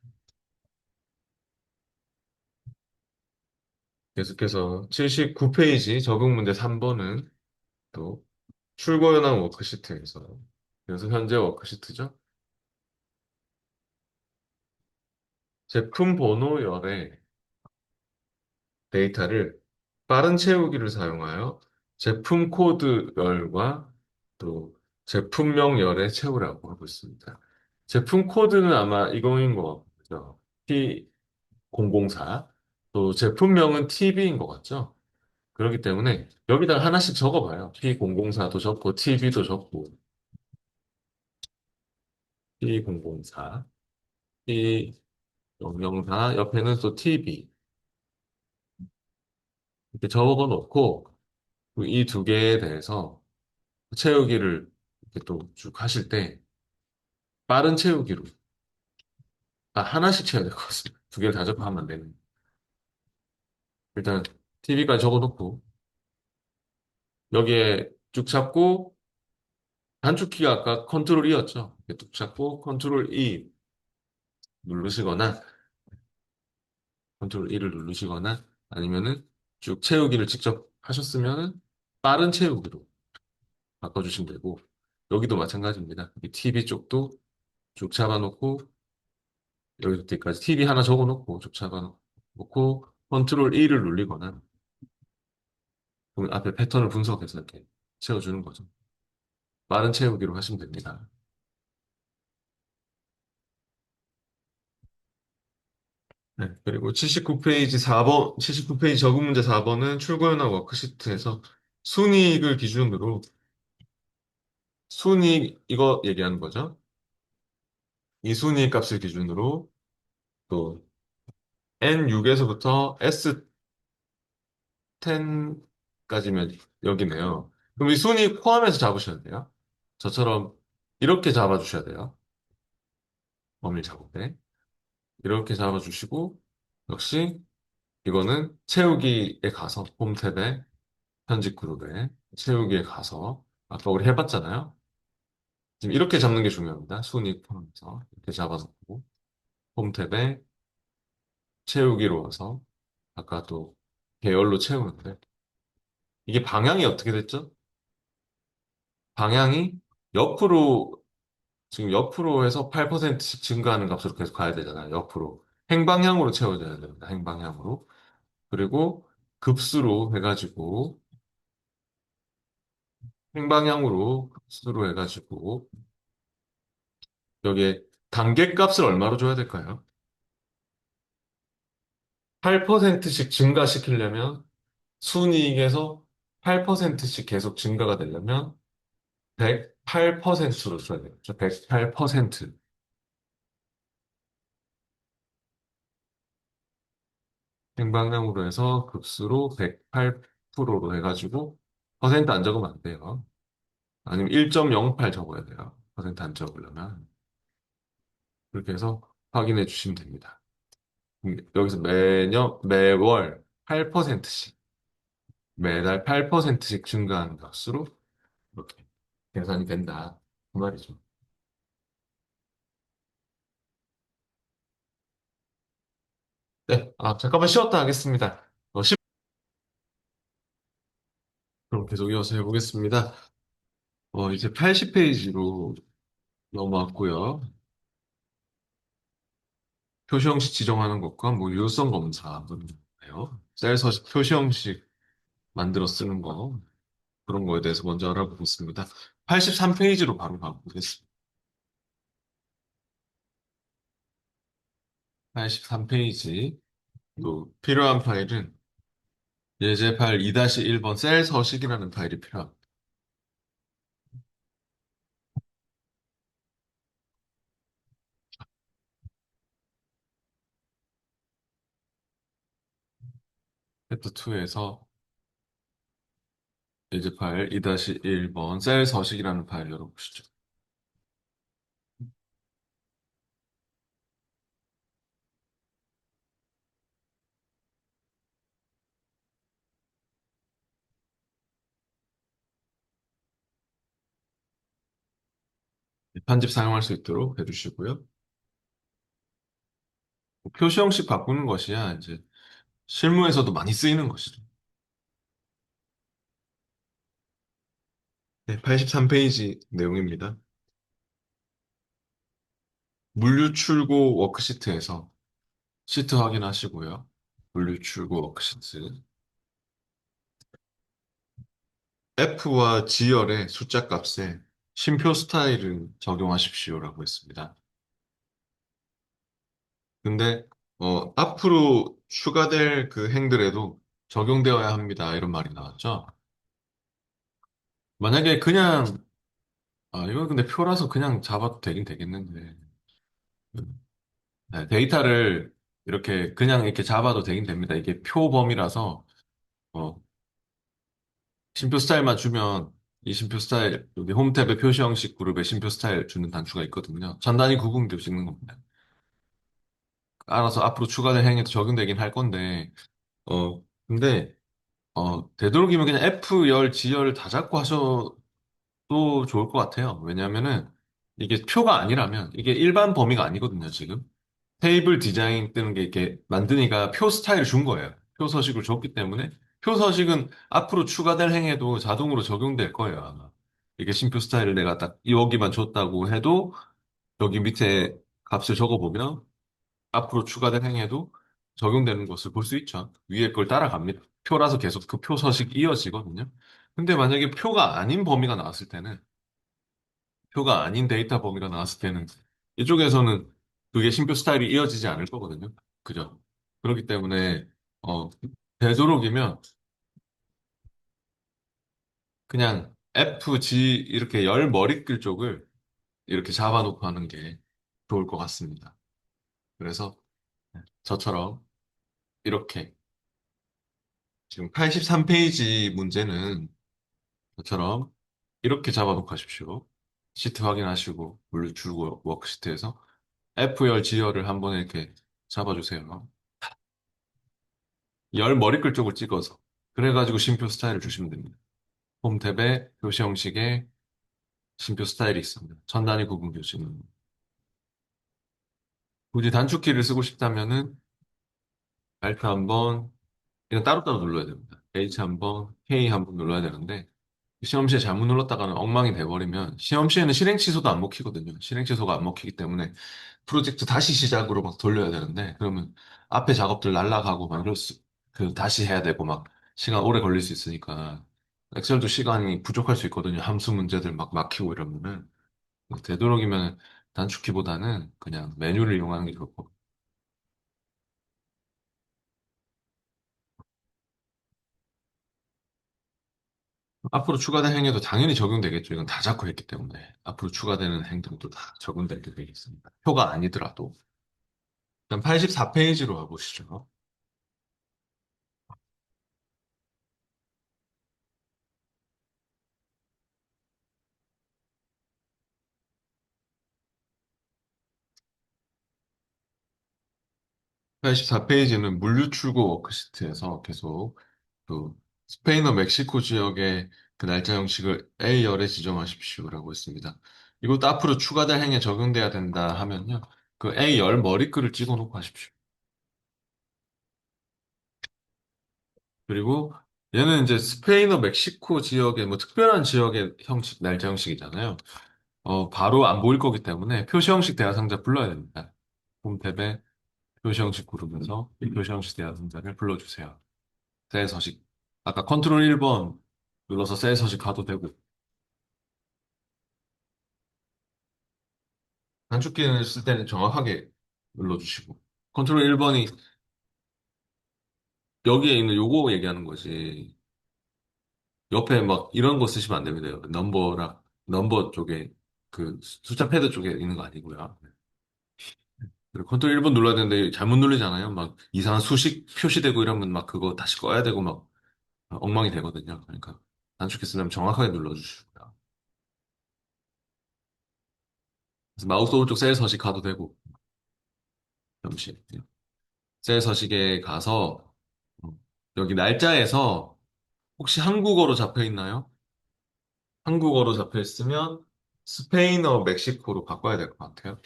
A: 계속해서 79페이지 적응 문제 3번은 또 출고 현황 워크시트에서 그래서 현재 워크시트죠. 제품 번호열의 데이터를 빠른 채우기를 사용하여 제품 코드열과 또 제품명열에 채우라고 하고 있습니다. 제품 코드는 아마 이거인 것 같죠. T004. 또 제품명은 TV인 것 같죠. 그렇기 때문에 여기다가 하나씩 적어봐요. T004도 적고 TV도 적고 T004, T004 옆에는 또 TV 이렇게 적어 놓고 이 두 개에 대해서 채우기를 이렇게 또 쭉 하실 때 빠른 채우기로 하나씩 채워야 될 것 같습니다. 두 개를 다 접하면 안 되는. 일단 TV까지 적어놓고 여기에 쭉 잡고 단축키가 아까 컨트롤 E였죠. 이렇게 쭉 잡고 컨트롤 E 누르시거나 컨트롤 E를 누르시거나 아니면은 쭉 채우기를 직접 하셨으면은 빠른 채우기로 바꿔주시면 되고 여기도 마찬가지입니다. 이 TV 쪽도 쭉 잡아놓고 여기까지 TV 하나 적어놓고 쭉 잡아놓고 컨트롤 E를 눌리거나 그러면 앞에 패턴을 분석해서 이렇게 채워주는 거죠. 빠른 채우기로 하시면 됩니다. 네, 그리고 79페이지 4번, 79페이지 적응 문제 4번은 출고현황 워크시트에서 순이익을 기준으로 순이익 이거 얘기하는 거죠. 이 순이익 값을 기준으로 또 N6에서부터 S10까지면 여기네요. 그럼 이 순이익 포함해서 잡으셔야 돼요. 저처럼 이렇게 잡아주셔야 돼요. 범위를 잡을 때. 이렇게 잡아주시고 역시 이거는 채우기에 가서 홈 탭에 편집 그룹에 채우기에 가서 아까 우리 해봤잖아요. 지금 이렇게 잡는 게 중요합니다. 순위 포함해서 이렇게 잡아놓고 홈 탭에 채우기로 와서 아까 또 계열로 채우는데 이게 방향이 어떻게 됐죠? 방향이 옆으로 지금 옆으로 해서 8%씩 증가하는 값으로 계속 가야 되잖아요. 옆으로 행방향으로 채워져야 됩니다. 행방향으로 그리고 급수로 해가지고 행방향으로 급수로 해가지고 여기에 단계값을 얼마로 줘야 될까요? 8%씩 증가시키려면 순이익에서 8%씩 계속 증가가 되려면 108%로 줘야 돼요. 108%. 생방향으로 해서 급수로 108%. 10%로 해가지고 퍼센트 안 적으면 안 돼요. 아니면 1.08 적어야 돼요. 퍼센트 안 적으려면. 그렇게 해서 확인해 주시면 됩니다. 여기서 매월 8%씩, 매달 8%씩 증가하는 것으로 이렇게 계산이 된다. 그 말이죠. 네, 잠깐만 쉬었다 하겠습니다. 그럼 계속 이어서 해보겠습니다. 이제 80페이지로 넘어왔고요. 표시 형식 지정하는 것과 뭐 유효성 검사 예요. 셀 서식 표시 형식 만들어 쓰는 거 그런 거에 대해서 먼저 알아보겠습니다. 83페이지로 바로 가보겠습니다. 83페이지 또 필요한 파일은 예제 파일 2-1번 셀 서식이라는 파일이 필요합니다. 챕터 2에서 예제 파일 2-1번 셀 서식이라는 파일 열어보시죠. 편집 사용할 수 있도록 해주시고요. 표시 형식 바꾸는 것이야 이제 실무에서도 많이 쓰이는 것이죠. 네, 83페이지 내용입니다. 물류출고 워크시트에서 시트 확인하시고요. 물류출고 워크시트. F와 G열의 숫자 값에 쉼표 스타일을 적용하십시오라고 했습니다. 근데 앞으로 추가될 그 행들에도 적용되어야 합니다. 이런 말이 나왔죠. 만약에 그냥 이건 근데 표라서 그냥 잡아도 되긴 되겠는데 네, 데이터를 이렇게 그냥 이렇게 잡아도 되긴 됩니다. 이게 표범이라서 어, 심표 스타일만 주면 이 심표 스타일 여기 홈 탭에 표시 형식 그룹에 심표 스타일 주는 단추가 있거든요. 전 단위 구분도 찍는 겁니다. 알아서 앞으로 추가된 행에도 적용되긴 할 건데 근데 되도록이면 그냥 F열, G열 다 잡고 하셔도 좋을 것 같아요. 왜냐하면은 이게 표가 아니라면 이게 일반 범위가 아니거든요, 지금. 테이블 디자인 뜨는 게 이렇게 만드니까 표 스타일을 준 거예요. 표 서식을 줬기 때문에 표 서식은 앞으로 추가될 행에도 자동으로 적용될 거예요, 아마. 이게 심표 스타일을 내가 딱 여기만 줬다고 해도 여기 밑에 값을 적어보면 앞으로 추가된 행에도 적용되는 것을 볼 수 있죠. 위에 걸 따라갑니다. 표라서 계속 그 표 서식 이어지거든요. 근데 만약에 표가 아닌 범위가 나왔을 때는 표가 아닌 데이터 범위가 나왔을 때는 이쪽에서는 그게 심표 스타일이 이어지지 않을 거거든요. 그죠? 그렇기 때문에 어, 되도록이면 그냥 F, G 이렇게 열 머리글 쪽을 이렇게 잡아놓고 하는 게 좋을 것 같습니다. 그래서 저처럼 이렇게 지금 83페이지 문제는 저처럼 이렇게 잡아놓고 하십시오. 시트 확인하시고 물줄고 워크시트에서 F열, G열을 한번 이렇게 잡아주세요. 열 머리글 쪽을 찍어서 그래가지고 쉼표 스타일을 주시면 됩니다. 홈 탭에 표시 형식에 쉼표 스타일이 있습니다. 천 단위 구분 교시는 굳이 단축키를 쓰고 싶다면은 Alt 한번 이건 따로따로 눌러야 됩니다. H 한번 K 한번 눌러야 되는데 시험시에 잘못 눌렀다가는 엉망이 돼버리면 시험시에는 실행 취소도 안 먹히거든요. 실행 취소가 안 먹히기 때문에 프로젝트 다시 시작으로 막 돌려야 되는데 그러면 앞에 작업들 날라가고 막 이럴 다시 해야 되고 막 시간 오래 걸릴 수 있으니까 엑셀도 시간이 부족할 수 있거든요. 함수 문제들 막 막히고 이러면은 되도록이면 단축키보다는 그냥 메뉴를 이용하는 게 좋고 앞으로 추가된 행위도 당연히 적용되겠죠. 이건 다 잡고 했기 때문에 앞으로 추가되는 행동도 다 적용되게 되겠습니다. 표가 아니더라도. 그럼 84페이지로 가보시죠. 84페이지는 물류출고 워크시트에서 계속 그 스페인어 멕시코 지역의 그 날짜 형식을 A열에 지정하십시오라고 했습니다. 이것도 앞으로 추가될 행에 적용돼야 된다 하면요. 그 A열 머리글을 찍어 놓고 하십시오. 그리고 얘는 이제 스페인어 멕시코 지역의 뭐 특별한 지역의 형식, 날짜 형식이잖아요. 바로 안 보일 거기 때문에 표시 형식 대화상자 불러야 됩니다. 홈 탭에 표시 형식 고르면서 이 표시 형식 대화상자를 불러주세요. 셀 서식. 아까 컨트롤 1번 눌러서 셀 서식 가도 되고, 단축키를 쓸 때는 정확하게 눌러주시고, 컨트롤 1번이 여기에 있는 요거 얘기하는 거지. 옆에 막 이런 거 쓰시면 안 됩니다. 넘버 쪽에, 그 숫자 패드 쪽에 있는 거 아니고요. 그리고 컨트롤 1번 눌러야 되는데 잘못 누르잖아요. 막 이상한 수식 표시되고 이러면 막 그거 다시 꺼야 되고 막 엉망이 되거든요. 그러니까 단축키 쓰려면 정확하게 눌러주시고요. 그래서 마우스 오른쪽 셀 서식 가도 되고, 잠시. 셀 서식에 가서 여기 날짜에서 혹시 한국어로 잡혀 있나요? 한국어로 잡혀 있으면 스페인어 멕시코로 바꿔야 될 것 같아요.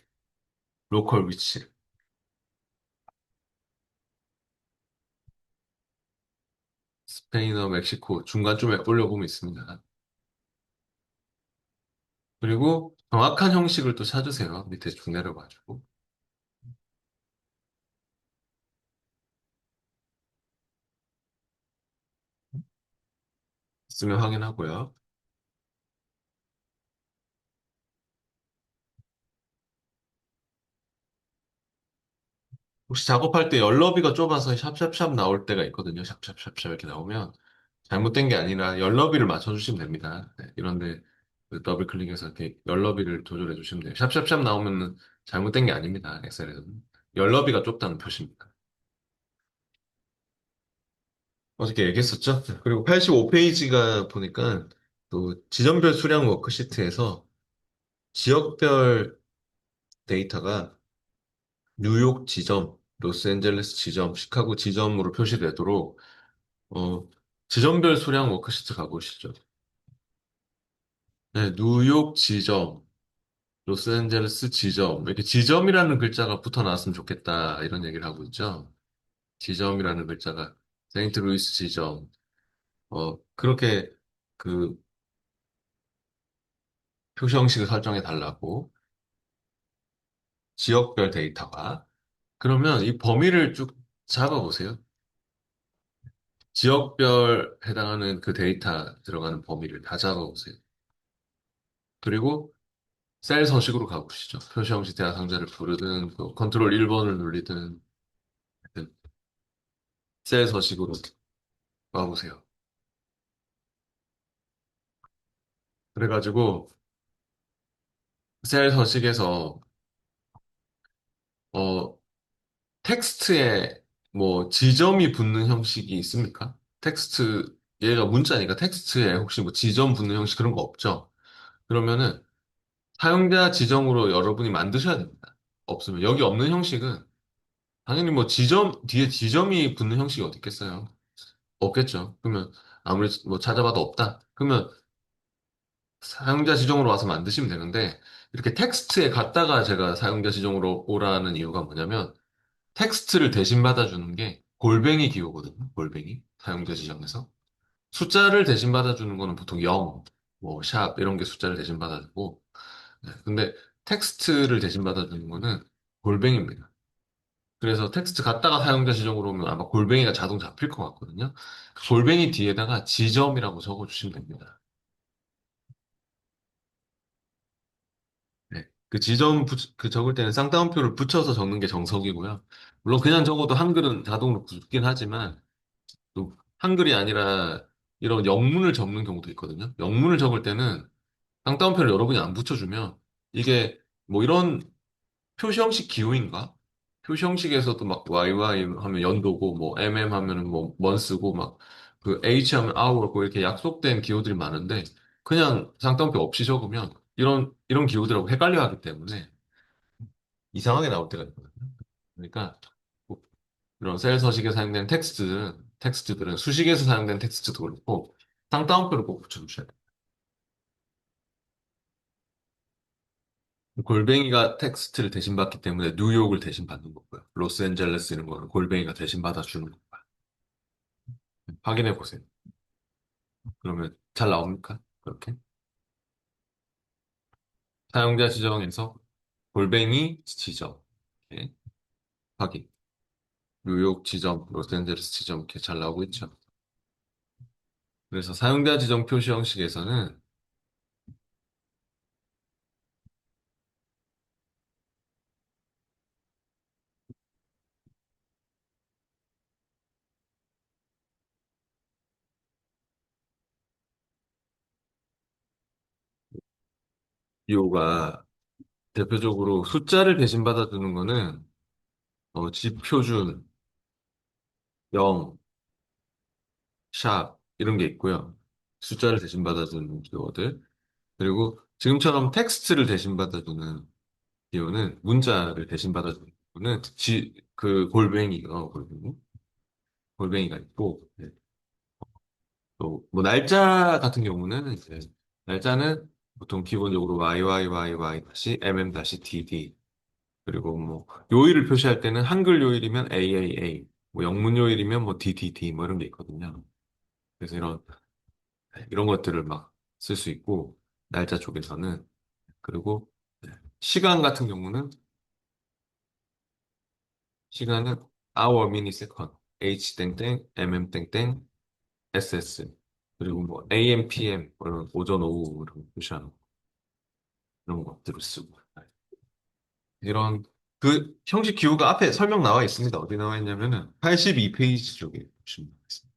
A: 로컬 위치. 스페인어 멕시코 중간쯤에 올려보면 있습니다. 그리고 정확한 형식을 또 찾으세요. 밑에 쭉 내려가지고. 있으면 확인하고요. 혹시 작업할 때 열너비가 좁아서 샵샵샵 나올 때가 있거든요. 샵샵샵샵 이렇게 나오면 잘못된 게 아니라 열너비를 맞춰주시면 됩니다. 네, 이런데 그 더블 클릭해서 이렇게 열너비를 조절해 주시면 돼요. 샵샵샵 나오면 잘못된 게 아닙니다. 엑셀에서는. 열너비가 좁다는 표시입니다. 어저께 얘기했었죠? 네, 그리고 85페이지가 보니까 또 지점별 수량 워크시트에서 지역별 데이터가 뉴욕 지점, 로스앤젤레스 지점, 시카고 지점으로 표시되도록 어, 지점별 수량 워크시트 가보시죠. 네, 뉴욕 지점, 로스앤젤레스 지점, 이렇게 지점이라는 글자가 붙어 나왔으면 좋겠다, 이런 얘기를 하고 있죠. 지점이라는 글자가, 세인트루이스 지점, 그렇게 그 표시 형식을 설정해 달라고, 지역별 데이터가. 그러면 이 범위를 쭉 잡아보세요. 지역별 해당하는 그 데이터 들어가는 범위를 다 잡아보세요. 그리고 셀 서식으로 가보시죠. 표시 형식 대화 상자를 부르든, 그 컨트롤 1번을 누르든, 하여튼 셀 서식으로 가보세요. 그래가지고, 셀 서식에서, 어, 텍스트에 뭐 지점이 붙는 형식이 있습니까? 얘가 문자니까 텍스트에 혹시 뭐 지점 붙는 형식 그런 거 없죠? 그러면은 사용자 지정으로 여러분이 만드셔야 됩니다. 없으면. 여기 없는 형식은 당연히 뭐 뒤에 지점이 붙는 형식이 어디 있겠어요? 없겠죠. 그러면 아무리 뭐 찾아봐도 없다. 그러면 사용자 지정으로 와서 만드시면 되는데 이렇게 텍스트에 갖다가 제가 사용자 지정으로 오라는 이유가 뭐냐면 텍스트를 대신 받아주는 게 골뱅이 기호거든요. 골뱅이. 사용자 지정에서. 숫자를 대신 받아주는 거는 보통 0, 뭐, 샵, 이런 게 숫자를 대신 받아주고. 네, 근데 텍스트를 대신 받아주는 거는 골뱅이입니다. 그래서 텍스트 갖다가 사용자 지정으로 오면 아마 골뱅이가 자동 잡힐 것 같거든요. 그 골뱅이 뒤에다가 지점이라고 적어주시면 됩니다. 네. 그 적을 때는 쌍따옴표를 붙여서 적는 게 정석이고요. 물론 그냥 적어도 한글은 자동으로 붙긴 하지만 또 한글이 아니라 이런 영문을 적는 경우도 있거든요. 영문을 적을 때는 쌍따옴표를 여러분이 안 붙여주면 이게 뭐 이런 표시 형식 기호인가? 표시 형식에서도 막 YY 하면 연도고 뭐 MM 하면은 뭐 month고 막 그 H 하면 hour고 이렇게 약속된 기호들이 많은데 그냥 쌍따옴표 없이 적으면 이런 기호들하고 헷갈려 하기 때문에 이상하게 나올 때가 있거든요. 그러니까 이런 셀 서식에 사용되는 텍스트들은 수식에서 사용되는 텍스트도 그렇고 쌍따옴표를 꼭 붙여주셔야 돼요. 골뱅이가 텍스트를 대신 받기 때문에 뉴욕을 대신 받는 거고요. 로스앤젤레스 이런 거는 골뱅이가 대신 받아주는 거고요. 확인해 보세요. 그러면 잘 나옵니까? 그렇게? 사용자 지정에서 골뱅이 지정. 예, 확인. 뉴욕 지점, 로스앤젤레스 지점 이렇게 잘 나오고 있죠. 그래서 사용자 지정 표시 형식에서는 이거가 대표적으로 숫자를 대신 받아주는 거는 지표준, 0, 샵 이런 게 있고요. 숫자를 대신 받아주는 기호들. 그리고 지금처럼 텍스트를 대신 받아주는 기호는 문자를 대신 받아주는 기호는 그 골뱅이가 있고 네. 또뭐 날짜 같은 경우는 이제 날짜는 보통 기본적으로 YYYY-MM-DD 그리고 뭐 요일을 표시할 때는 한글 요일이면 AAA 뭐 영문 요일이면 뭐 DDD 뭐 이런 게 있거든요. 그래서 이런 것들을 막 쓸 수 있고 날짜 쪽에서는 그리고 시간 같은 경우는 시간은 hour, minute, second, H 땡땡, MM 땡땡, SS 그리고 뭐 AM, PM 뭐 이런 오전, 오후 이런 표시하는 이런 것들을 쓰고 이런 그 형식 기호가 앞에 설명 나와 있습니다. 어디 나와 있냐면은 82페이지 쪽에 보시면 있습니다.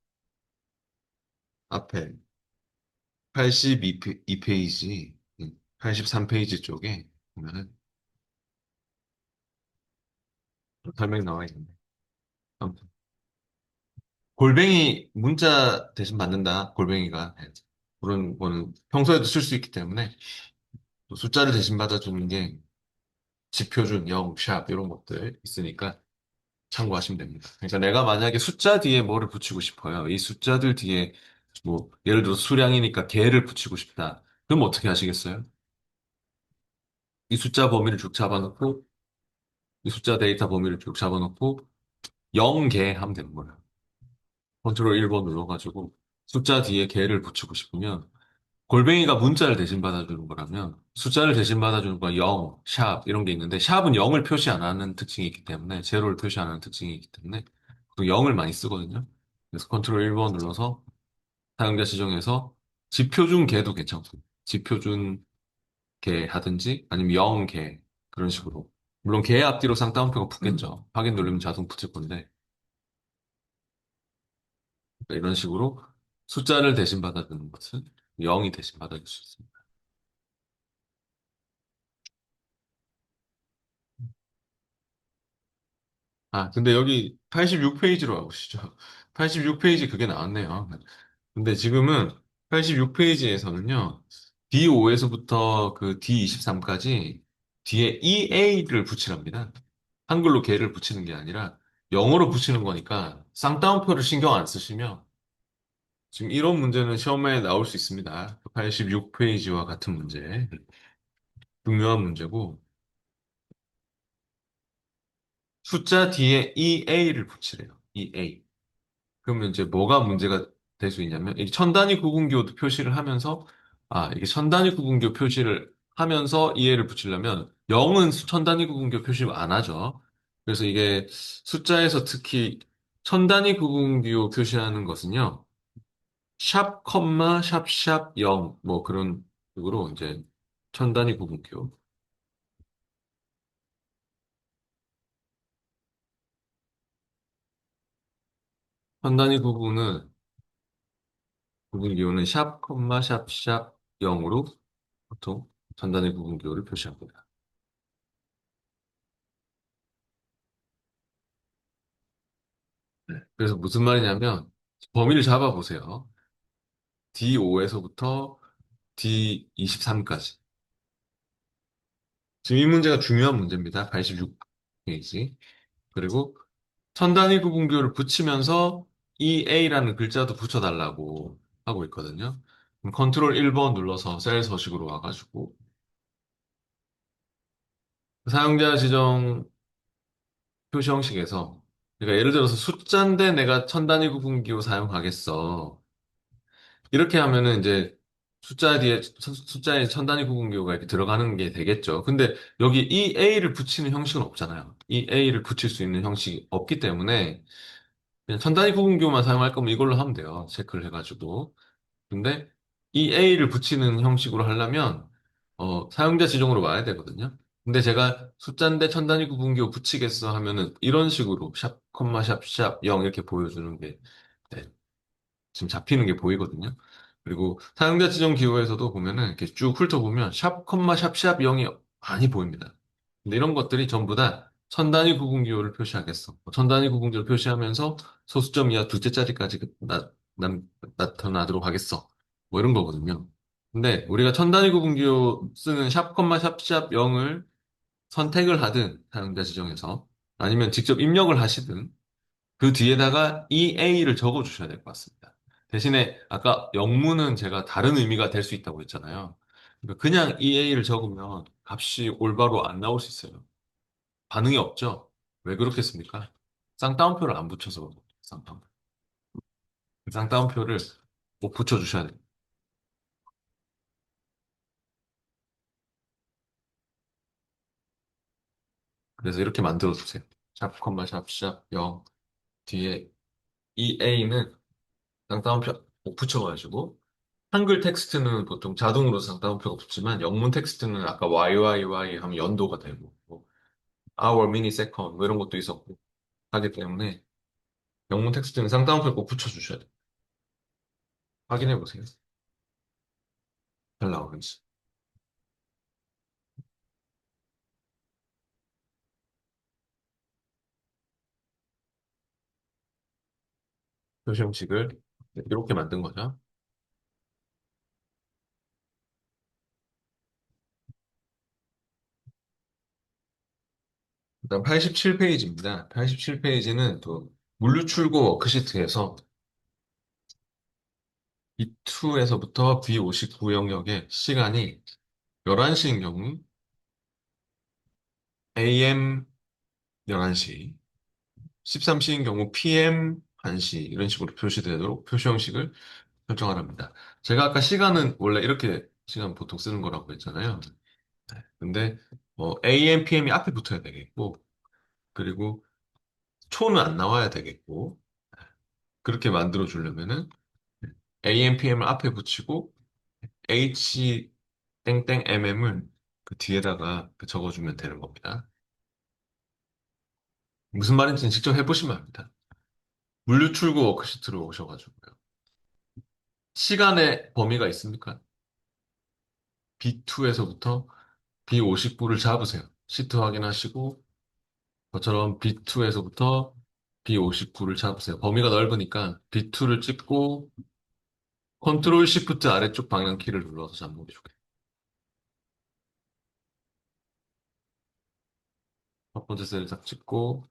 A: 앞에 82페이지, 83페이지 쪽에 보면은 설명이 나와 있는데 아무튼 골뱅이 문자 대신 받는다. 골뱅이가 그런 거는 평소에도 쓸 수 있기 때문에 또 숫자를 대신 받아주는 게 지표준, 영, 샵 이런 것들 있으니까 참고하시면 됩니다. 그러니까 내가 만약에 숫자 뒤에 뭐를 붙이고 싶어요. 이 숫자들 뒤에 뭐 예를 들어 수량이니까 개를 붙이고 싶다. 그럼 어떻게 하시겠어요? 이 숫자 범위를 쭉 잡아놓고 이 숫자 데이터 범위를 쭉 잡아놓고 0개 하면 되는 거예요. 컨트롤 1번 눌러가지고 숫자 뒤에 개를 붙이고 싶으면 골뱅이가 문자를 대신 받아주는 거라면 숫자를 대신 받아주는 건 0, 샵 이런 게 있는데 샵은 0을 표시 안 하는 특징이 있기 때문에 제로를 표시 안 하는 특징이 있기 때문에 그 0을 많이 쓰거든요. 그래서 컨트롤 1번 눌러서 사용자 지정에서 지표준 개도 괜찮고 지표준 개 하든지 아니면 0개 그런 식으로 물론 개 앞뒤로 쌍따옴표가 붙겠죠. 확인 누르면 자동 붙을 건데 이런 식으로 숫자를 대신 받아주는 것은 0이 대신 받아줄 수 있습니다. 아, 근데 여기 86페이지로 와보시죠. 86페이지 그게 나왔네요. 근데 지금은 86페이지에서는요, D5에서부터 그 D23까지 뒤에 EA를 붙이랍니다. 한글로 개를 붙이는 게 아니라 영어로 붙이는 거니까 쌍따옴표를 신경 안 쓰시면 지금 이런 문제는 시험에 나올 수 있습니다. 86페이지와 같은 문제. 중요한 문제고, 숫자 뒤에 EA를 붙이래요. EA. 그러면 이제 뭐가 문제가 될 수 있냐면, 이 천 단위 구분기호도 표시를 하면서, 이게 천 단위 구분기호 표시를 하면서 이해를 붙이려면, 0은 천 단위 구분기호 표시를 안 하죠. 그래서 이게 숫자에서 특히 천 단위 구분기호 표시하는 것은요, 샵, 컴마, 샵, 샵, 0, 뭐 그런 식으로 이제 천 단위 구분기호. 천 단위 구분기호는 샵, 컴마, 샵, 샵, 0으로 보통 천 단위 구분기호를 표시합니다. 네. 그래서 무슨 말이냐면 범위를 잡아보세요. D5에서부터 D23까지. 지금 이 문제가 중요한 문제입니다. 86페이지. 그리고 천 단위 구분교를 붙이면서 EA라는 글자도 붙여달라고 하고 있거든요. 그럼 컨트롤 1번 눌러서 셀 서식으로 와가지고 사용자 지정 표시 형식에서 그러니까 예를 들어서 숫자인데 내가 천 단위 구분기로 사용하겠어. 이렇게 하면은 이제 숫자에 천 단위 구분기호가 이렇게 들어가는 게 되겠죠. 근데 여기 이 A를 붙이는 형식은 없잖아요. 이 A를 붙일 수 있는 형식이 없기 때문에 그냥 천 단위 구분기호만 사용할 거면 이걸로 하면 돼요. 체크를 해가지고. 근데 이 A를 붙이는 형식으로 하려면 사용자 지정으로 와야 되거든요. 근데 제가 숫자인데 천 단위 구분기호 붙이겠어 하면은 이런 식으로 샵, 콤마, 샵, 샵, 0 이렇게 보여주는 게 네, 지금 잡히는 게 보이거든요. 그리고 사용자 지정 기호에서도 보면은 이렇게 쭉 훑어보면 샵, 콤마, 샵, 샵 0이 많이 보입니다. 근데 이런 것들이 전부 다 천 단위 구분 기호를 표시하겠어. 천 단위 구분 기호를 표시하면서 소수점 이하 두째 자리까지 나타나도록 하겠어. 뭐 이런 거거든요. 근데 우리가 천 단위 구분 기호 쓰는 샵, 콤마, 샵, 샵 0을 선택을 하든 사용자 지정에서 아니면 직접 입력을 하시든 그 뒤에다가 EA를 적어 주셔야 될 것 같습니다. 대신에 아까 영문은 제가 다른 의미가 될 수 있다고 했잖아요. 그러니까 그냥 EA를 적으면 값이 올바로 안 나올 수 있어요. 반응이 없죠? 왜 그렇겠습니까? 쌍따옴표를 안 붙여서 그렇습니다. 쌍따옴표. 그 쌍따옴표를 꼭 붙여주셔야 돼요. 그래서 이렇게 만들어 주세요. 샵, 콤마, 샵, 샵, 0 뒤에 EA는 쌍따옴표 꼭 붙여가지고 한글 텍스트는 보통 자동으로 상따옴표가 붙지만 영문 텍스트는 아까 YYY 하면 연도가 되고 뭐 hour, minute, second 뭐 이런 것도 있었고 하기 때문에 영문 텍스트는 상따옴표 꼭 붙여주셔야 돼요. 확인해 보세요. 잘 나오는지. 표시 형식을 이렇게 만든 거죠. 그다음 87페이지입니다. 87페이지는 또 물류출고 워크시트에서 B2에서부터 B59 영역의 시간이 11시인 경우 AM 11시 13시인 경우 PM 1시 이런 식으로 표시되도록 표시 형식을 설정하랍니다. 제가 아까 시간은 원래 이렇게 시간 보통 쓰는 거라고 했잖아요. 근데 AM, PM이 앞에 붙어야 되겠고 그리고 초는 안 나와야 되겠고 그렇게 만들어 주려면은 AM, PM을 앞에 붙이고 H 땡땡 MM을 그 뒤에다가 적어주면 되는 겁니다. 무슨 말인지는 직접 해보시면 압니다. 물류출구 워크시트로 오셔가지고요. 시간의 범위가 있습니까? B2에서부터 B59를 잡으세요. 시트 확인하시고, 저처럼 B2에서부터 B59를 잡으세요. 범위가 넓으니까 B2를 찍고, 컨트롤 시프트 아래쪽 방향키를 눌러서 잡는 게 좋겠다. 첫 번째 셀을 딱 찍고,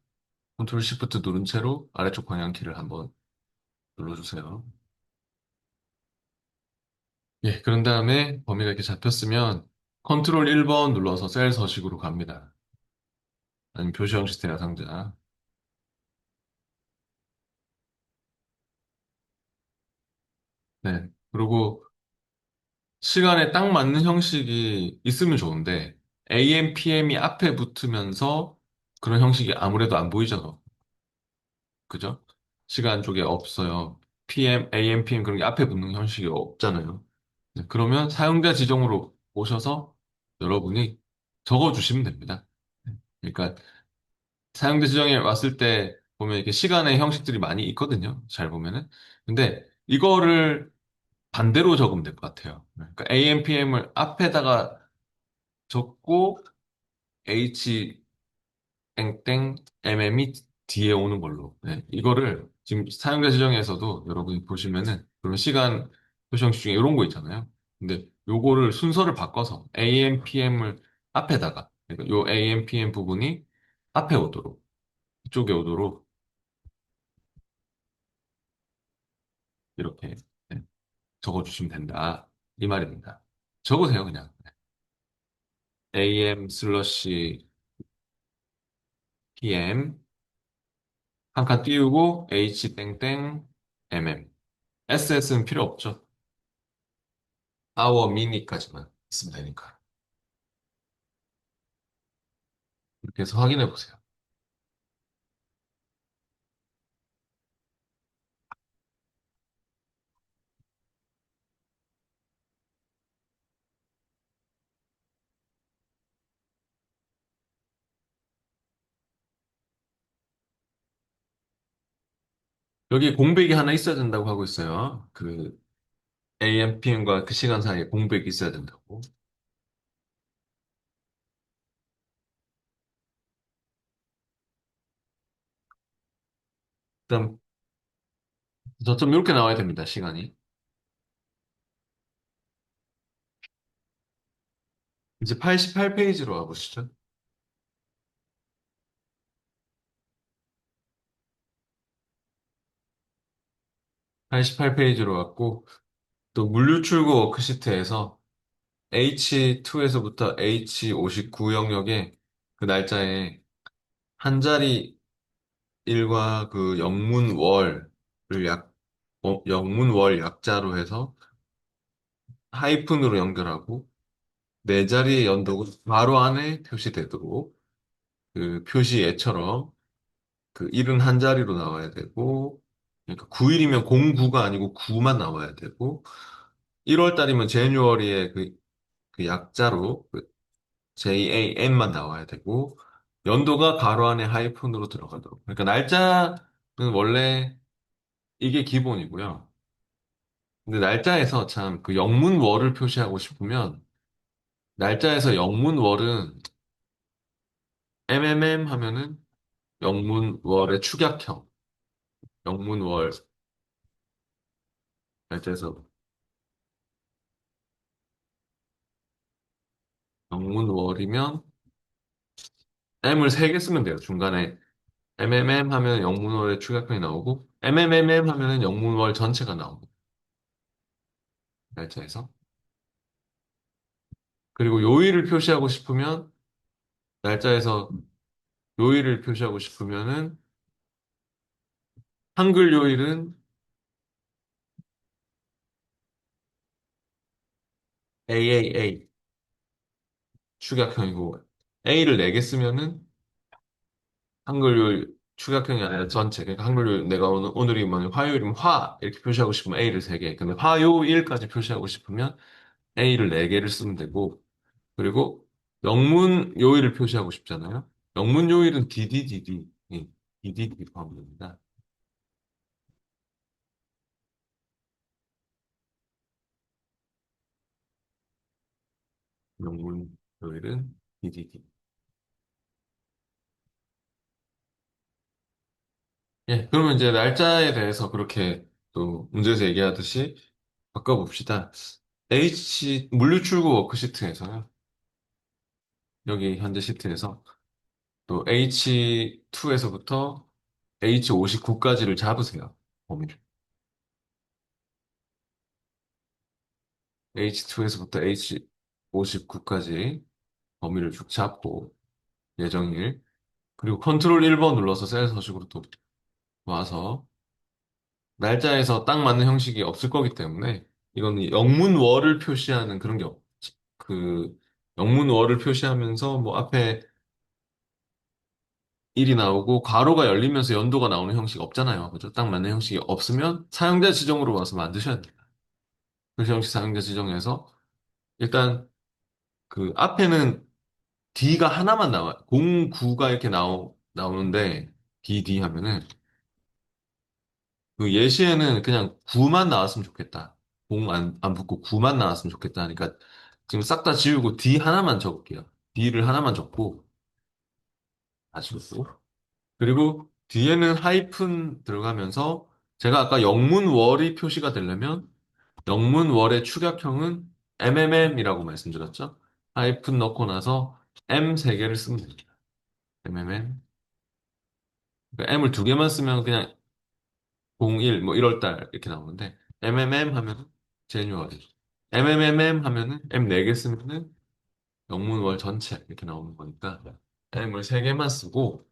A: 컨트롤 시프트 누른 채로 아래쪽 방향키를 한번 눌러주세요. 예, 그런 다음에 범위가 이렇게 잡혔으면 컨트롤 1번 눌러서 셀 서식으로 갑니다. 아니면 표시 형식 대화 상자. 네. 그리고 시간에 딱 맞는 형식이 있으면 좋은데, AM, PM이 앞에 붙으면서 그런 형식이 아무래도 안 보이잖아. 그죠? 시간 쪽에 없어요. PM, AM, PM 그런 게 앞에 붙는 형식이 없잖아요. 네, 그러면 사용자 지정으로 오셔서 여러분이 적어주시면 됩니다. 그러니까 사용자 지정에 왔을 때 보면 이렇게 시간의 형식들이 많이 있거든요. 잘 보면은. 근데 이거를 반대로 적으면 될 것 같아요. 그러니까 AM, PM을 앞에다가 적고 H 땡땡 MM이 뒤에 오는 걸로. 네, 이거를 지금 사용자 지정에서도 여러분이 보시면은 그런 시간 표시형식 중에 이런 거 있잖아요. 근데 요거를 순서를 바꿔서 AM, PM을 앞에다가 그러니까 요 AM, PM 부분이 앞에 오도록 이쪽에 오도록 이렇게 네, 적어주시면 된다. 이 말입니다. 적으세요, 그냥. AM 슬러시 PM 한 칸 띄우고 H 땡땡 MM. SS는 필요 없죠. 아워 미니까지만 있으면 되니까. 이렇게 해서 확인해 보세요. 여기 공백이 하나 있어야 된다고 하고 있어요. 그 AM, PM과 그 시간 사이에 공백이 있어야 된다고. 그다음 저점 이렇게 나와야 됩니다. 시간이. 이제 88페이지로 와보시죠. 88페이지로 왔고 또 물류출고 워크시트에서 H2에서부터 H59 영역에 그 날짜에 한 자리 일과 그 영문월을 영문월 약자로 해서 하이픈으로 연결하고 네 자리의 연도가 바로 안에 표시되도록 그 표시애처럼 그 일은 한 자리로 나와야 되고 그러니까 9일이면 09가 아니고 9만 나와야 되고 1월 달이면 제뉴얼리의 그 약자로 그 JAM만 나와야 되고 연도가 가로 안에 하이픈으로 들어가도록. 그러니까 날짜는 원래 이게 기본이고요. 근데 날짜에서 참 그 영문월을 표시하고 싶으면 날짜에서 영문월은 MMM 하면은 영문월의 축약형, 영문월 날짜에서 영문월이면 M을 3개 쓰면 돼요. 중간에 MMM 하면 영문월의 축약형이 나오고 MMMM 하면은 영문월 전체가 나오고 날짜에서. 그리고 요일을 표시하고 싶으면 날짜에서 요일을 표시하고 싶으면은 한글 요일은 AAA 축약형이고 A를 4개 쓰면은 한글 요일 축약형이 아니라 전체. 그러니까 한글 요일 내가 오늘이 뭐 화요일이면 화 이렇게 표시하고 싶으면 A를 3개. 근데 화요일까지 표시하고 싶으면 A를 4개를 쓰면 되고 그리고 영문 요일을 표시하고 싶잖아요. 영문 요일은 DDDD, DDD 하면 됩니다. 영문 요일은 DDD. 예, 그러면 이제 날짜에 대해서 그렇게 또 문제에서 얘기하듯이 바꿔봅시다. 물류출구 워크시트에서요. 여기 현재 시트에서 또 H2에서부터 H59까지를 잡으세요. 범위를. H2에서부터 H59까지 범위를 쭉 잡고 예정일. 그리고 컨트롤 1번 눌러서 셀 서식으로 또 와서 날짜에서 딱 맞는 형식이 없을 거기 때문에 이건 영문월을 표시하는 그런 게 없지. 그 영문월을 표시하면서 뭐 앞에 일이 나오고 괄호가 열리면서 연도가 나오는 형식 없잖아요. 그죠? 딱 맞는 형식이 없으면 사용자 지정으로 와서 만드셔야 돼요. 그 형식 사용자 지정에서 일단 그 앞에는 D가 하나만 나와요. 09가 이렇게 나오는데 DD 하면은 그 예시에는 그냥 9만 나왔으면 좋겠다. 0 안 붙고 9만 나왔으면 좋겠다. 그러니까 지금 싹 다 지우고 D 하나만 적을게요. D를 하나만 적고 다시 고 그리고 뒤에는 하이픈 들어가면서 제가 아까 영문월이 표시가 되려면 영문월의 축약형은 MMM이라고 말씀드렸죠. 하이픈 넣고 나서 M 3개를 쓰면 됩니다. MMM. 그러니까 M을 2개만 쓰면 그냥 01, 뭐 1월 달 이렇게 나오는데 MMM 하면은 제뉴얼이. MMMM 하면은 M 4개 쓰면은 영문월 전체 이렇게 나오는 거니까 M을 3개만 쓰고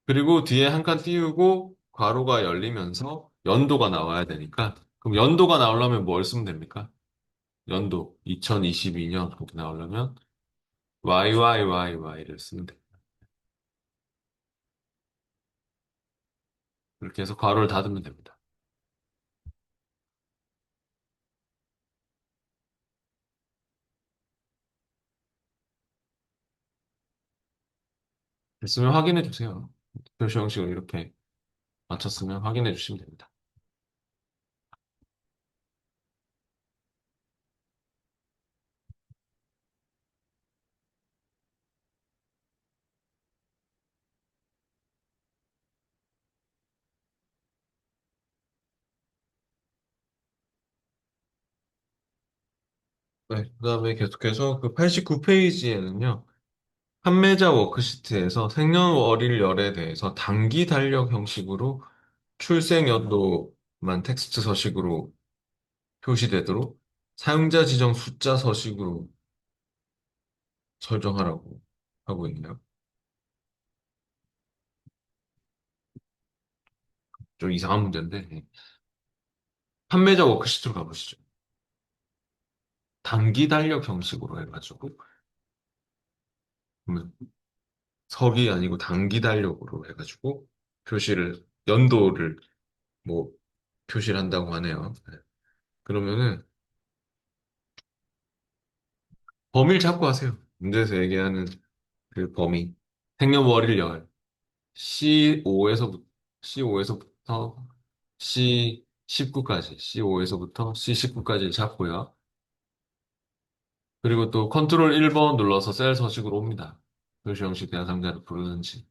A: 그리고 뒤에 한 칸 띄우고 괄호가 열리면서 연도가 나와야 되니까 그럼 연도가 나오려면 뭘 쓰면 됩니까? 연도 2022년 그렇게 나오려면 YYYY를 쓰면 돼요. 그렇게 해서 괄호를 닫으면 됩니다. 됐으면 확인해 주세요. 표시 형식을 이렇게 맞췄으면 확인해 주시면 됩니다. 네, 그다음에 계속해서 그 89페이지에는요. 판매자 워크시트에서 생년월일열에 대해서 단기 달력 형식으로 출생 연도만 텍스트 서식으로 표시되도록 사용자 지정 숫자 서식으로 설정하라고 하고 있네요. 좀 이상한 문제인데 판매자 워크시트로 가보시죠. 단기 달력 형식으로 해가지고 그러면 석이 아니고 단기 달력으로 해가지고 표시를 연도를 뭐 표시를 한다고 하네요. 네. 그러면은 범위를 잡고 하세요. 문제에서 얘기하는 그 범위. 생년월일열 C5에서부터 C5에서부터 C19까지 C5에서부터 C19까지 잡고요. 그리고 또 컨트롤 1번 눌러서 셀 서식으로 옵니다. 표시 형식 대상자를 부르는지.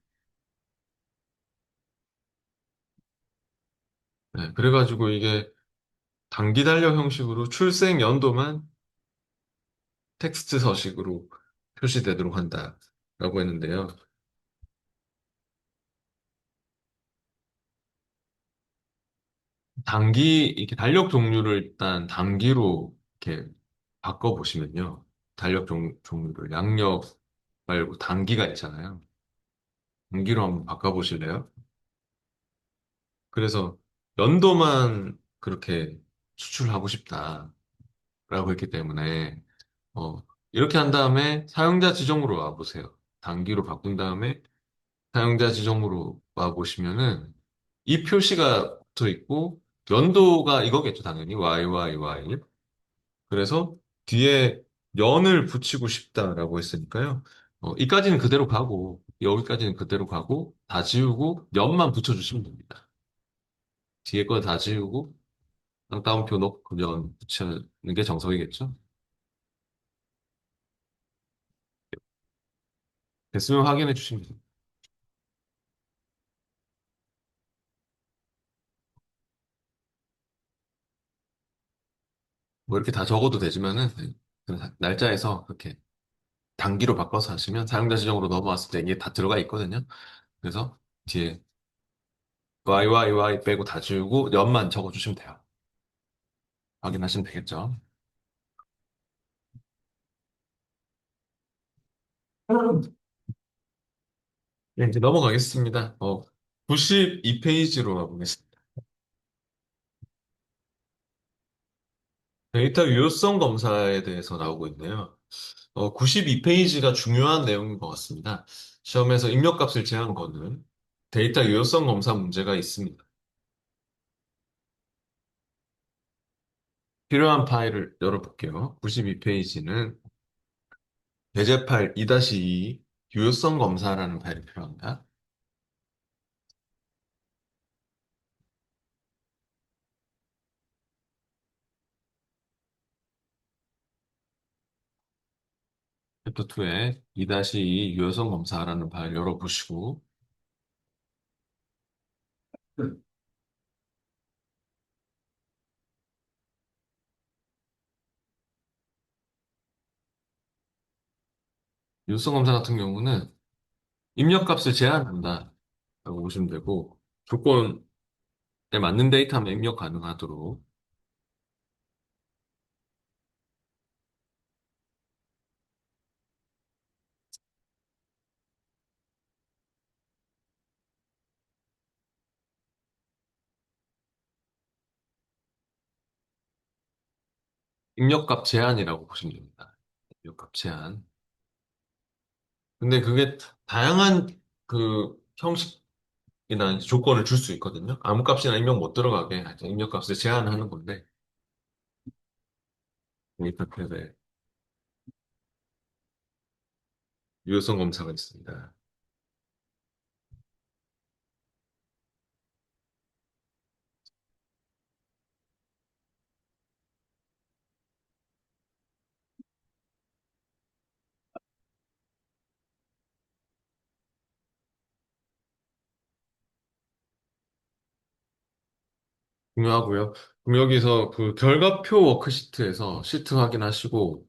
A: 네, 그래가지고 이게 단기 달력 형식으로 출생 연도만 텍스트 서식으로 표시되도록 한다라고 했는데요. 이렇게 달력 종류를 일단 단기로 이렇게 바꿔보시면요. 종류를 양력 말고 단기가 있잖아요. 단기로 한번 바꿔보실래요? 그래서 연도만 그렇게 수출하고 싶다라고 했기 때문에, 어, 이렇게 한 다음에 사용자 지정으로 와보세요. 단기로 바꾼 다음에 사용자 지정으로 와보시면은 이 표시가 붙어 있고 연도가 이거겠죠, 당연히. YYY. 그래서 뒤에 연을 붙이고 싶다라고 했으니까요. 이까지는 그대로 가고, 여기까지는 그대로 가고, 다 지우고, 연만 붙여주시면 됩니다. 뒤에 거 다 지우고, 따옴표 넣고 연 붙이는 게 정석이겠죠? 됐으면 확인해 주시면 됩니다. 뭐 이렇게 다 적어도 되지만은, 그 날짜에서 그렇게 단기로 바꿔서 하시면 사용자 지정으로 넘어왔을 때 이게 다 들어가 있거든요. 그래서 뒤에 YYY 빼고 다 지우고, 연만 적어주시면 돼요. 확인하시면 되겠죠? 네, 이제 넘어가겠습니다. 92페이지로 가보겠습니다. 데이터 유효성 검사에 대해서 나오고 있네요. 92페이지가 중요한 내용인 것 같습니다. 시험에서 입력값을 제한 거는 데이터 유효성 검사 문제가 있습니다. 필요한 파일을 열어볼게요. 92페이지는 예제 파일 2-2 유효성 검사라는 파일이 필요합니다. 챕터 2에 2-2 유효성 검사라는 파일 열어보시고 유효성 검사 같은 경우는 입력값을 제한한다 라고 보시면 되고 조건에 맞는 데이터만 입력 가능하도록 입력값 제한이라고 보시면 됩니다. 입력값 제한. 근데 그게 다양한 그 형식이나 조건을 줄 수 있거든요. 아무 값이나 입력 못 들어가게 하여튼 입력값을 제한하는 건데, 데이터 탭에 유효성 검사가 있습니다. 중요하고요. 그럼 여기서 그 결과표 워크시트에서 시트 확인하시고,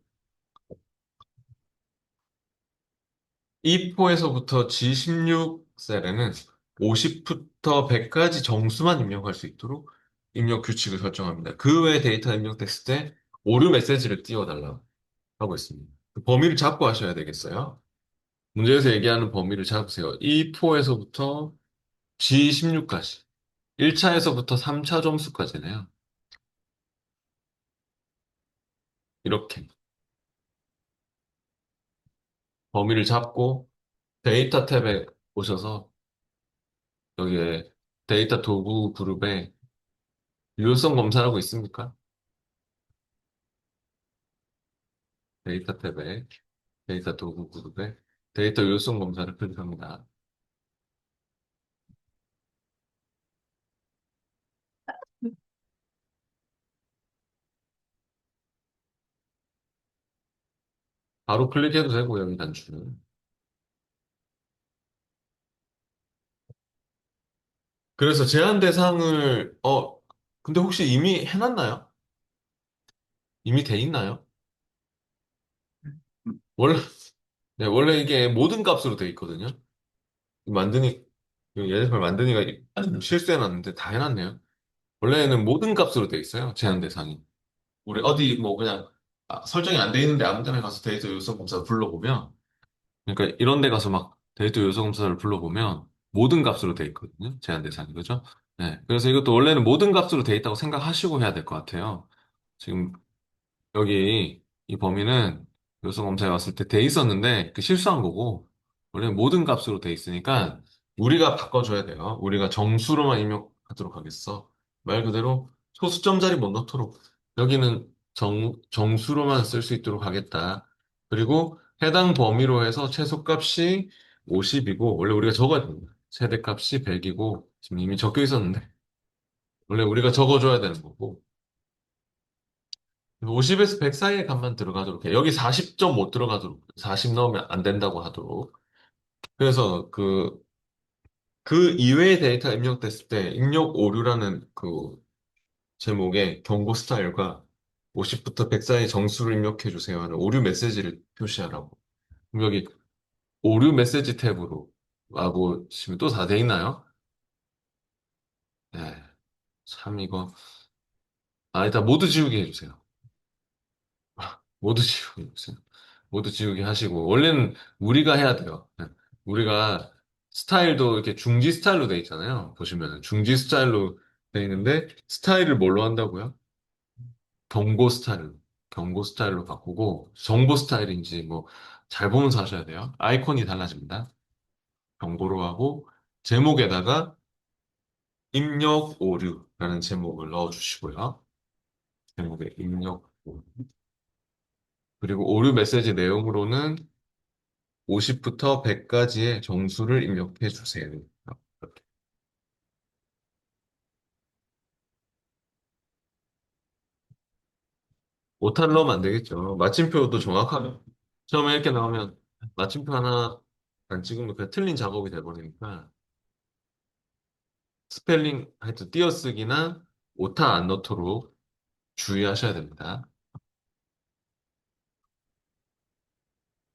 A: E4에서부터 G16셀에는 50부터 100까지 정수만 입력할 수 있도록 입력 규칙을 설정합니다. 그 외에 데이터 입력됐을 때 오류 메시지를 띄워달라고 하고 있습니다. 그 범위를 잡고 하셔야 되겠어요. 문제에서 얘기하는 범위를 잡으세요. E4에서부터 G16까지. 1차에서부터 3차 점수까지네요. 이렇게 범위를 잡고 데이터 탭에 오셔서 여기에 데이터 도구 그룹에 유효성 검사라고 있습니까? 데이터 탭에 데이터 도구 그룹에 데이터 유효성 검사를 클릭합니다. 바로 클릭해도 되고요, 여기 단추는. 그래서 제한 대상을, 근데 혹시 이미 해놨나요? 이미 돼 있나요? 원래, 네, 원래 이게 모든 값으로 돼 있거든요. 만드니, 예제판 만드니가 실수해놨는데 다 해놨네요. 원래는 모든 값으로 돼 있어요, 제한 대상이. 우리 어디 뭐 그냥 설정이 안 돼 있는데 아무 데나 가서 데이터 요소 검사 불러보면, 그러니까 이런 데 가서 막 데이터 요소 검사를 불러보면 모든 값으로 돼 있거든요. 제한 대상이, 그죠? 네. 그래서 이것도 원래는 모든 값으로 돼 있다고 생각하시고 해야 될 것 같아요. 지금 여기 이 범위는 요소 검사에 왔을 때 돼 있었는데 그 실수한 거고 원래 모든 값으로 돼 있으니까 우리가 바꿔줘야 돼요. 우리가 정수로만 입력하도록 하겠어. 말 그대로 소수점 자리 못 넣도록 여기는 정수로만 쓸 수 있도록 하겠다. 그리고 해당 범위로 해서 최소값이 50이고 원래 우리가 적어야 됩니다. 최대값이 100이고 지금 이미 적혀 있었는데 원래 우리가 적어줘야 되는 거고 50에서 100 사이의 값만 들어가도록 해. 여기 40점 못 들어가도록, 40 넣으면 안 된다고 하도록. 그래서 그 이외의 데이터가 입력됐을 때 입력 오류라는 그 제목의 경고 스타일과 50부터 100 사이 정수를 입력해 주세요 하는 오류 메시지를 표시하라고. 그럼 여기 오류 메시지 탭으로 하고 치면 또 다 돼 있나요? 네. 참 이거. 일단 모두 지우기 해주세요. 모두 지우기 해주세요. 모두 지우기 하시고, 원래는 우리가 해야 돼요. 네. 우리가 스타일도 이렇게 중지 스타일로 돼 있잖아요. 보시면 중지 스타일로 돼 있는데, 스타일을 뭘로 한다고요? 경고 스타일로. 경고 스타일로 바꾸고, 정보 스타일인지 뭐, 잘 보면서 하셔야 돼요. 아이콘이 달라집니다. 경고로 하고, 제목에다가 입력 오류라는 제목을 넣어주시고요. 제목에 입력 오류. 그리고 오류 메시지 내용으로는 50부터 100까지의 정수를 입력해 주세요. 이렇게. 오타를 넣으면 안 되겠죠. 마침표도 정확하게. 처음에 이렇게 나오면 마침표 하나 안 찍으면 그냥 틀린 작업이 돼버리니까 스펠링 하여튼 띄어쓰기나 오타 안 넣도록 주의하셔야 됩니다.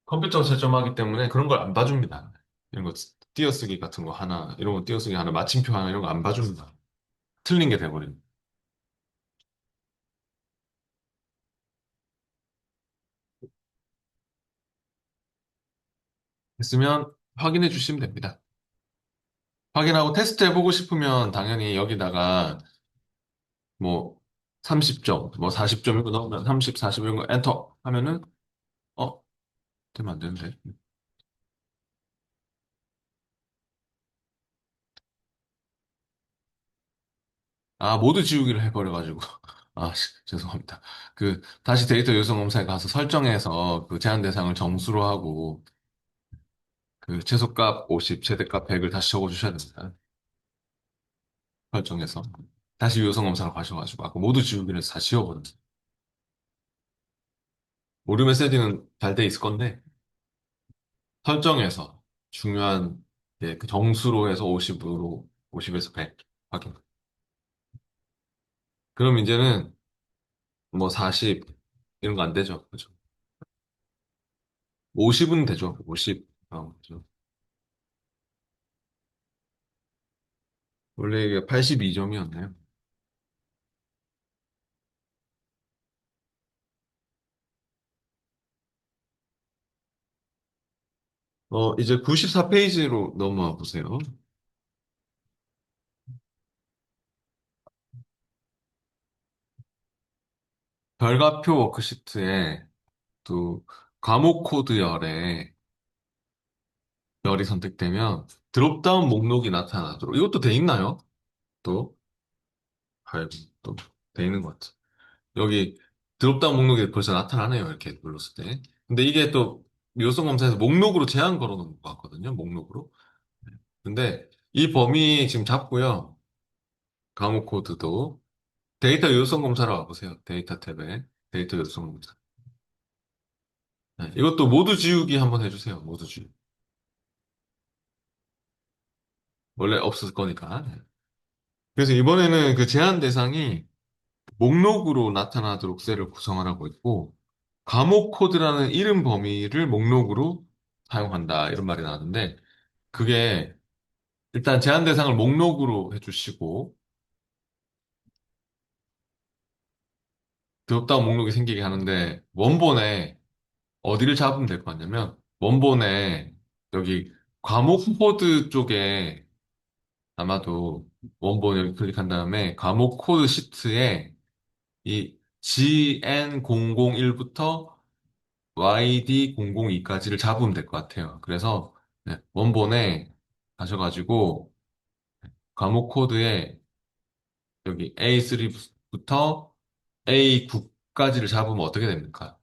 A: 컴퓨터 채점하기 때문에 그런 걸 안 봐줍니다. 이런 거 띄어쓰기 같은 거 하나, 이런 거 띄어쓰기 하나, 마침표 하나 이런 거 안 봐줍니다. 틀린 게 돼버립니다. 했으면 확인해 주시면 됩니다. 확인하고 테스트 해보고 싶으면 당연히 여기다가 뭐 30점, 뭐 40점이고 넣으면 30, 40 이런 거 엔터 하면은, 어, 되면 안 되는데. 아, 모두 지우기를 해버려가지고. 아, 죄송합니다. 다시 데이터 요소 검사에 가서 설정해서 그 제한 대상을 정수로 하고, 최소값 50, 최대값 100을 다시 적어주셔야 됩니다. 설정해서. 다시 요소 검사로 가셔가지고, 아까 모두 지우기를 해서 다 지워버려요. 오류 메시지는 잘 돼 있을 건데, 설정해서 중요한, 그 정수로 해서 50으로, 50에서 100 확인. 그럼 이제는 뭐 40, 이런 거 안 되죠. 그죠? 50은 되죠. 50. 그죠. 원래 이게 82점이었나요? 이제 94페이지로 넘어와 보세요. 별과표 워크시트에 또 과목 코드 열이 선택되면 드롭다운 목록이 나타나도록 이것도 돼 있나요? 또, 아이고, 또 돼 있는 것 같아. 여기 드롭다운 목록이 벌써 나타나네요. 이렇게 눌렀을 때. 근데 이게 또 요소 검사에서 목록으로 제한 걸어놓은 것 같거든요. 목록으로. 근데 이 범위 지금 잡고요. 과목 코드도 데이터 요소 검사로 와보세요. 데이터 탭에 데이터 요소 검사. 네, 이것도 모두 지우기 한번 해주세요. 모두 지우기. 원래 없을 거니까. 네. 그래서 이번에는 그 제한 대상이 목록으로 나타나도록 셀을 구성하라고 했고, 과목 코드라는 이름 범위를 목록으로 사용한다. 이런 말이 나왔는데, 그게 일단 제한 대상을 목록으로 해주시고, 드롭다운 목록이 생기게 하는데, 원본에 어디를 잡으면 될 것 같냐면, 원본에 여기 과목 코드 쪽에 아마도 원본 여기 클릭한 다음에 과목 코드 시트에 이 GN001부터 YD002까지를 잡으면 될 것 같아요. 그래서 네, 원본에 가셔가지고 과목 코드에 여기 A3부터 A9까지를 잡으면 어떻게 됩니까?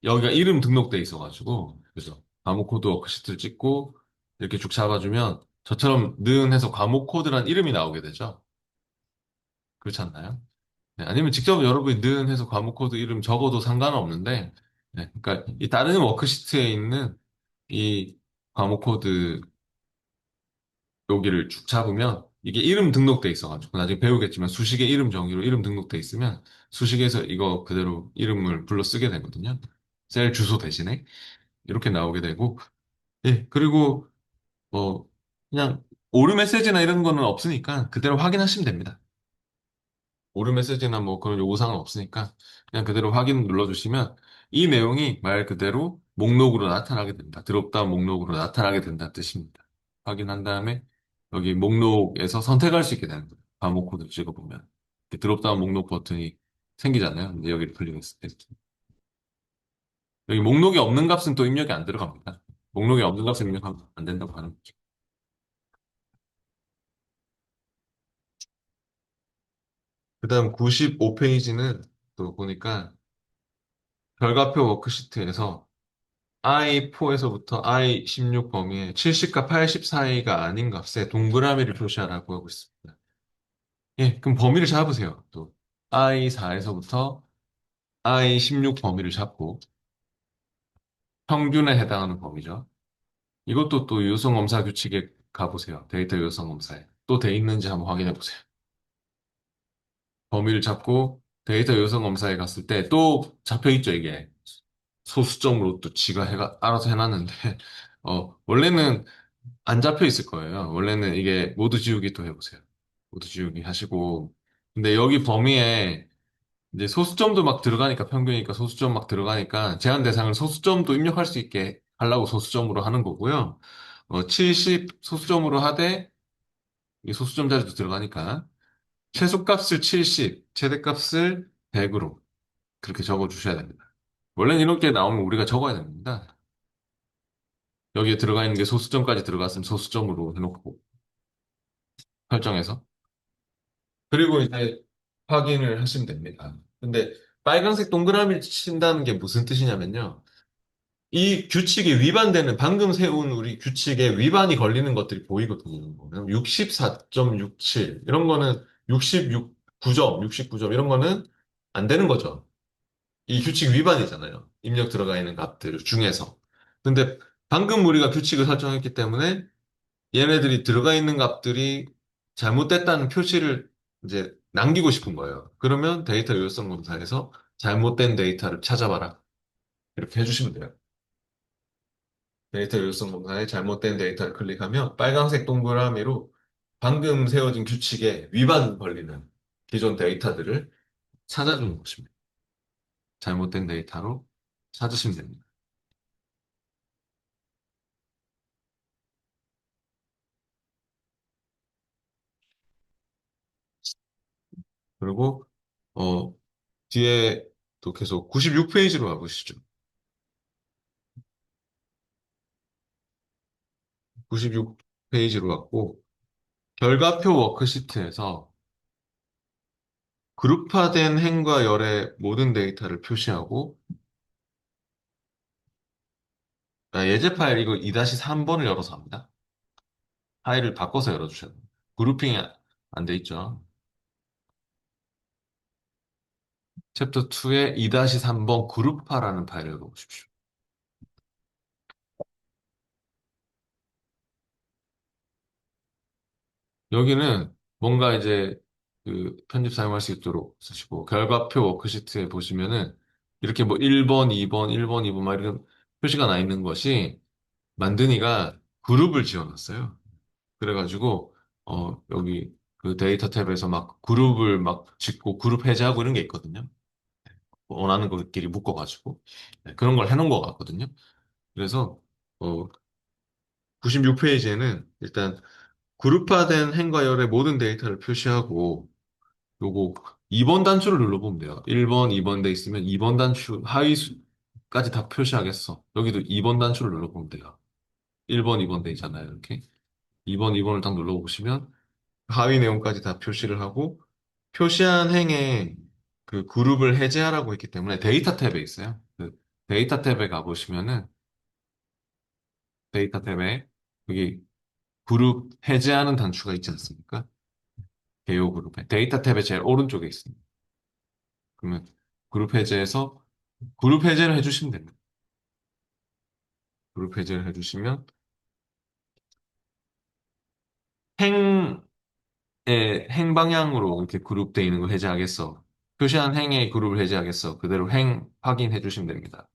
A: 여기가 이름 등록돼 있어가지고 그래서 과목 코드 워크시트를 찍고 이렇게 쭉 잡아주면 저처럼 는 해서 과목 코드란 이름이 나오게 되죠. 그렇지 않나요? 네, 아니면 직접 여러분이 는 해서 과목 코드 이름 적어도 상관은 없는데, 네, 그러니까 이 다른 워크시트에 있는 이 과목 코드 여기를 쭉 잡으면 이게 이름 등록돼 있어가지고 나중에 배우겠지만 수식의 이름 정의로 이름 등록돼 있으면 수식에서 이거 그대로 이름을 불러 쓰게 되거든요. 셀 주소 대신에 이렇게 나오게 되고, 예, 그리고 뭐 그냥 오류 메시지나 이런 거는 없으니까 그대로 확인하시면 됩니다. 오류 메시지나 뭐 그런 요구사항은 없으니까 그냥 그대로 확인 눌러주시면 이 내용이 말 그대로 목록으로 나타나게 된다. 드롭다운 목록으로 나타나게 된다 뜻입니다. 확인한 다음에 여기 목록에서 선택할 수 있게 되는 거예요. 과목 코드를 찍어보면 이렇게 드롭다운 목록 버튼이 생기잖아요. 근데 여기를 클릭했을 때 여기 목록이 없는 값은 또 입력이 안 들어갑니다. 목록이 없는 값은 입력하면 안 된다고 하는 거죠. 그다음 95페이지는 또 보니까 별과표 워크시트에서 I4에서부터 I16 범위에 70과 80 사이가 아닌 값에 동그라미를 표시하라고 하고 있습니다. 예, 그럼 범위를 잡으세요. 또 I4에서부터 I16 범위를 잡고 평균에 해당하는 범위죠. 이것도 또 유성 검사 규칙에 가보세요. 데이터 유성 검사에. 또 돼 있는지 한번 확인해 보세요. 범위를 잡고 데이터 요소 검사에 갔을 때 또 잡혀 있죠, 이게. 소수점으로 또 지가 알아서 해놨는데, 원래는 안 잡혀 있을 거예요. 원래는 이게 모두 지우기 또 해보세요. 모두 지우기 하시고. 근데 여기 범위에 이제 소수점도 막 들어가니까 평균이니까 소수점 막 들어가니까 제한 대상을 소수점도 입력할 수 있게 하려고 소수점으로 하는 거고요. 70 소수점으로 하되 이 소수점 자리도 들어가니까 최소값을 70, 최대값을 100으로 그렇게 적어 주셔야 됩니다. 원래는 이렇게 나오면 우리가 적어야 됩니다. 여기에 들어가 있는 게 소수점까지 들어갔으면 소수점으로 해놓고 설정해서. 그리고 이제 확인을 하시면 됩니다. 근데 빨간색 동그라미를 친다는 게 무슨 뜻이냐면요. 이 규칙에 위반되는 방금 세운 우리 규칙에 위반이 걸리는 것들이 보이거든요. 64.67 이런 거는 69점, 69점 이런 거는 안 되는 거죠. 이 규칙 위반이잖아요. 입력 들어가 있는 값들 중에서. 근데 방금 우리가 규칙을 설정했기 때문에 얘네들이 들어가 있는 값들이 잘못됐다는 표시를 이제 남기고 싶은 거예요. 그러면 데이터 유효성 검사에서 잘못된 데이터를 찾아봐라. 이렇게 해주시면 돼요. 데이터 유효성 검사에 잘못된 데이터를 클릭하면 빨간색 동그라미로 방금 세워진 규칙에 위반 걸리는 기존 데이터들을 찾아주는 것입니다. 잘못된 데이터로 찾으시면 됩니다. 그리고 어, 뒤에 또 계속 96페이지로 가보시죠. 96페이지로 갔고 결과표 워크시트에서 그룹화된 행과 열의 모든 데이터를 표시하고 예제 파일 이거 2-3번을 열어서 합니다. 파일을 바꿔서 열어주셔야 됩니다. 그룹핑이 안 돼 있죠. 챕터 2의 2-3번 그룹화라는 파일을 열어보십시오. 여기는 뭔가 이제 그 편집 사용할 수 있도록 쓰시고 결과표 워크시트에 보시면은 이렇게 뭐 1번, 2번, 1번, 2번 막 이런 표시가 나 있는 것이 만드니가 그룹을 지어놨어요. 그래가지고 여기 그 데이터 탭에서 막 그룹을 막 짓고 그룹 해제하고 이런 게 있거든요. 원하는 것끼리 묶어가지고 네, 그런 걸 해놓은 것 같거든요. 그래서 96페이지에는 일단 그룹화된 행과 열의 모든 데이터를 표시하고 요거 2번 단추를 눌러보면 돼요. 1번, 2번 돼 있으면 2번 단추 하위 수까지 다 표시하겠어. 여기도 2번 단추를 눌러보면 돼요. 1번, 2번 돼 있잖아요. 이렇게. 2번, 2번을 딱 눌러보시면 하위 내용까지 다 표시를 하고 표시한 행에 그 그룹을 해제하라고 했기 때문에 데이터 탭에 있어요. 그 데이터 탭에 가보시면은 데이터 탭에 여기 그룹 해제하는 단추가 있지 않습니까? 개요 그룹에 데이터 탭의 제일 오른쪽에 있습니다. 그러면 그룹 해제해서 그룹 해제를 해주시면 됩니다. 그룹 해제를 해주시면 행의 행 방향으로 이렇게 그룹되어 있는 거 해제하겠어. 표시한 행의 그룹을 해제하겠어. 그대로 행 확인해 주시면 됩니다.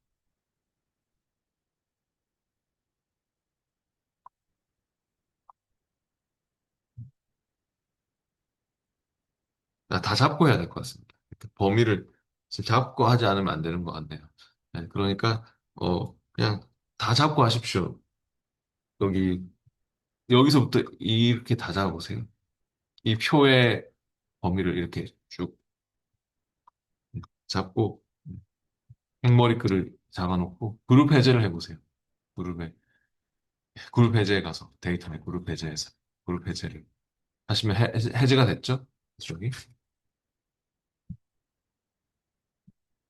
A: 다 잡고 해야 될 것 같습니다. 이렇게 범위를 지금 잡고 하지 않으면 안 되는 것 같네요. 네, 그러니까 그냥 다 잡고 하십시오. 여기 여기서부터 이렇게 다 잡아보세요. 이 표의 범위를 이렇게 쭉 잡고 행머리글을 잡아놓고 그룹 해제를 해보세요. 그룹에 그룹 해제에 가서 데이터에 그룹 해제해서 그룹 해제를 하시면 해제가 됐죠? 이쪽이.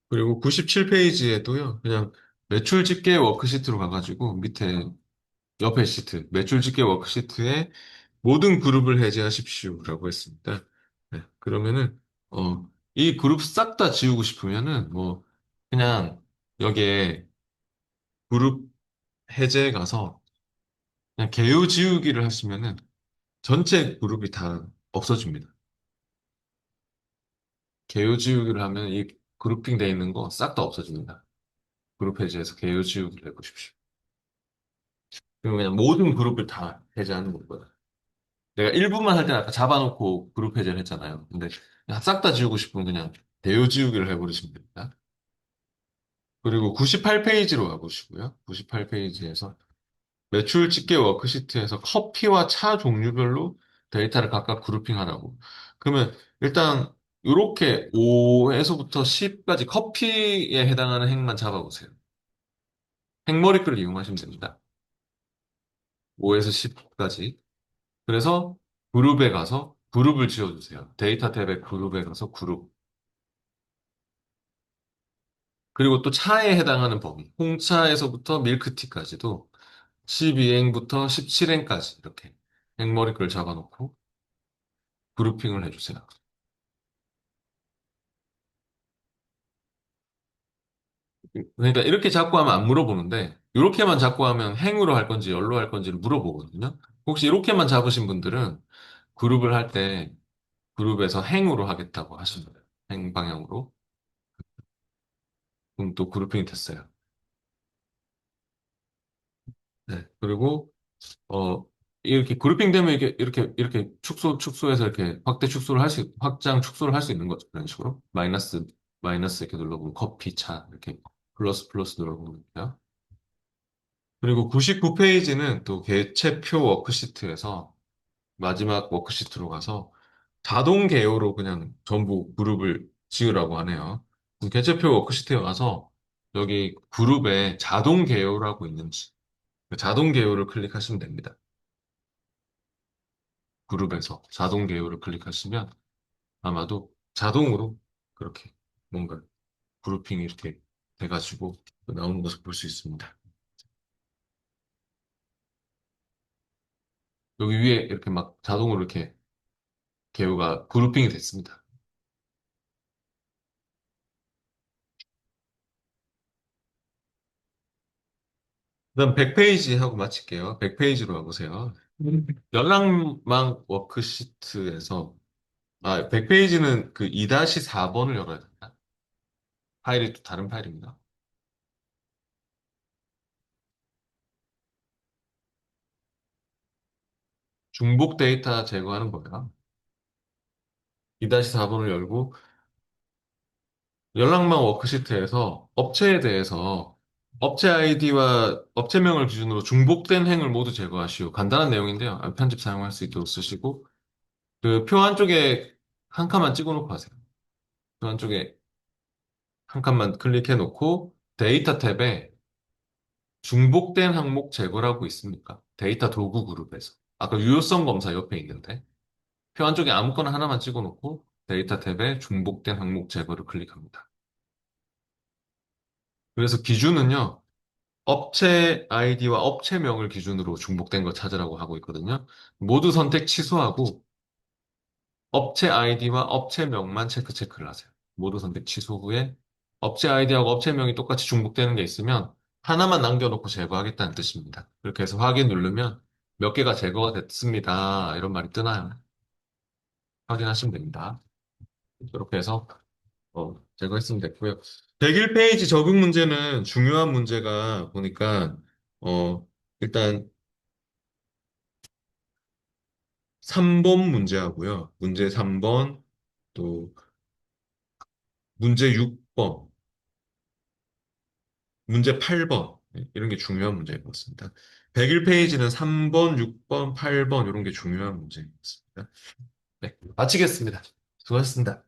A: 그리고 97페이지에도요. 그냥 매출 집계 워크시트로 가가지고 밑에 옆에 시트 매출 집계 워크시트에 모든 그룹을 해제하십시오라고 했습니다. 네, 그러면은 이 그룹 싹 다 지우고 싶으면은 뭐 그냥 여기에 그룹 해제에 가서 그냥 개요 지우기를 하시면은 전체 그룹이 다 없어집니다. 개요 지우기를 하면 이 그룹핑 돼 있는 거 싹 다 없어집니다. 그룹 해제해서 개요 지우기를 해보십시오. 그러면 그냥 모든 그룹을 다 해제하는 거거든. 내가 일부만 할 때는 아까 잡아놓고 그룹 해제를 했잖아요. 근데 싹 다 지우고 싶으면 그냥 대요 지우기를 해버리시면 됩니다. 그리고 98페이지로 가보시고요. 98페이지에서 매출 집계 워크시트에서 커피와 차 종류별로 데이터를 각각 그룹핑하라고. 그러면 일단 이렇게 5에서부터 10까지 커피에 해당하는 행만 잡아보세요. 행머리글을 이용하시면 됩니다. 5에서 10까지. 그래서 그룹에 가서 그룹을 지어주세요. 데이터 탭에 그룹에 가서 그룹. 그리고 또 차에 해당하는 범위. 홍차에서부터 밀크티까지도 12행부터 17행까지 이렇게 행머리글 잡아놓고 그룹핑을 해주세요. 그러니까 이렇게 자꾸 하면 안 물어보는데 이렇게만 자꾸 하면 행으로 할 건지 열로 할 건지를 물어보거든요. 혹시 이렇게만 잡으신 분들은 그룹을 할 때 그룹에서 행으로 하겠다고 하시면 돼요. 행 방향으로. 그럼 또 그룹핑이 됐어요. 네. 그리고 이렇게 그룹핑 되면 이렇게 축소해서 이렇게 확장 축소를 할 수 있는 거죠. 그런 식으로. 마이너스 이렇게 눌러보면 커피, 차, 이렇게 플러스 눌러보면 돼요. 그리고 99페이지는 또 개체표 워크시트에서 마지막 워크시트로 가서 자동 개요로 그냥 전부 그룹을 지으라고 하네요. 그럼 개체표 워크시트에 와서 여기 그룹에 자동 개요라고 있는지 그 자동 개요를 클릭하시면 됩니다. 그룹에서 자동 개요를 클릭하시면 아마도 자동으로 그렇게 뭔가 그룹핑이 이렇게 돼가지고 나오는 것을 볼 수 있습니다. 여기 위에 이렇게 막 자동으로 이렇게 개요가 그룹핑이 됐습니다. 그다음 100페이지 하고 마칠게요. 100페이지로 가보세요. 연락망 워크시트에서 100페이지는 그 2-4번을 열어야 된다. 파일이 또 다른 파일입니다. 중복 데이터 제거하는 거예요. 2-4번을 열고 연락망 워크시트에서 업체에 대해서 업체 아이디와 업체명을 기준으로 중복된 행을 모두 제거하시오. 간단한 내용인데요. 편집 사용할 수 있도록 쓰시고 그 표 한쪽에 한 칸만 찍어 놓고 하세요. 표 한쪽에 한 칸만 클릭해 놓고 데이터 탭에 중복된 항목 제거라고 있습니까? 데이터 도구 그룹에서. 아까 유효성 검사 옆에 있는데 표 한쪽에 아무거나 하나만 찍어 놓고 데이터 탭에 중복된 항목 제거를 클릭합니다. 그래서 기준은요. 업체 아이디와 업체명을 기준으로 중복된 거 찾으라고 하고 있거든요. 모두 선택 취소하고 업체 아이디와 업체명만 체크를 하세요. 모두 선택 취소 후에 업체 아이디하고 업체명이 똑같이 중복되는 게 있으면 하나만 남겨놓고 제거하겠다는 뜻입니다. 그렇게 해서 확인 누르면 몇 개가 제거가 됐습니다. 이런 말이 뜨나요? 확인하시면 됩니다. 이렇게 해서 제거했으면 됐고요. 101페이지 적용 문제는 중요한 문제가 보니까 어, 일단 3번 문제하고요. 문제 3번, 또 문제 6번, 문제 8번. 이런 게 중요한 문제인 것 같습니다. 101페이지는 3번, 6번, 8번 이런 게 중요한 문제인 것 같습니다. 네, 마치겠습니다. 수고하셨습니다.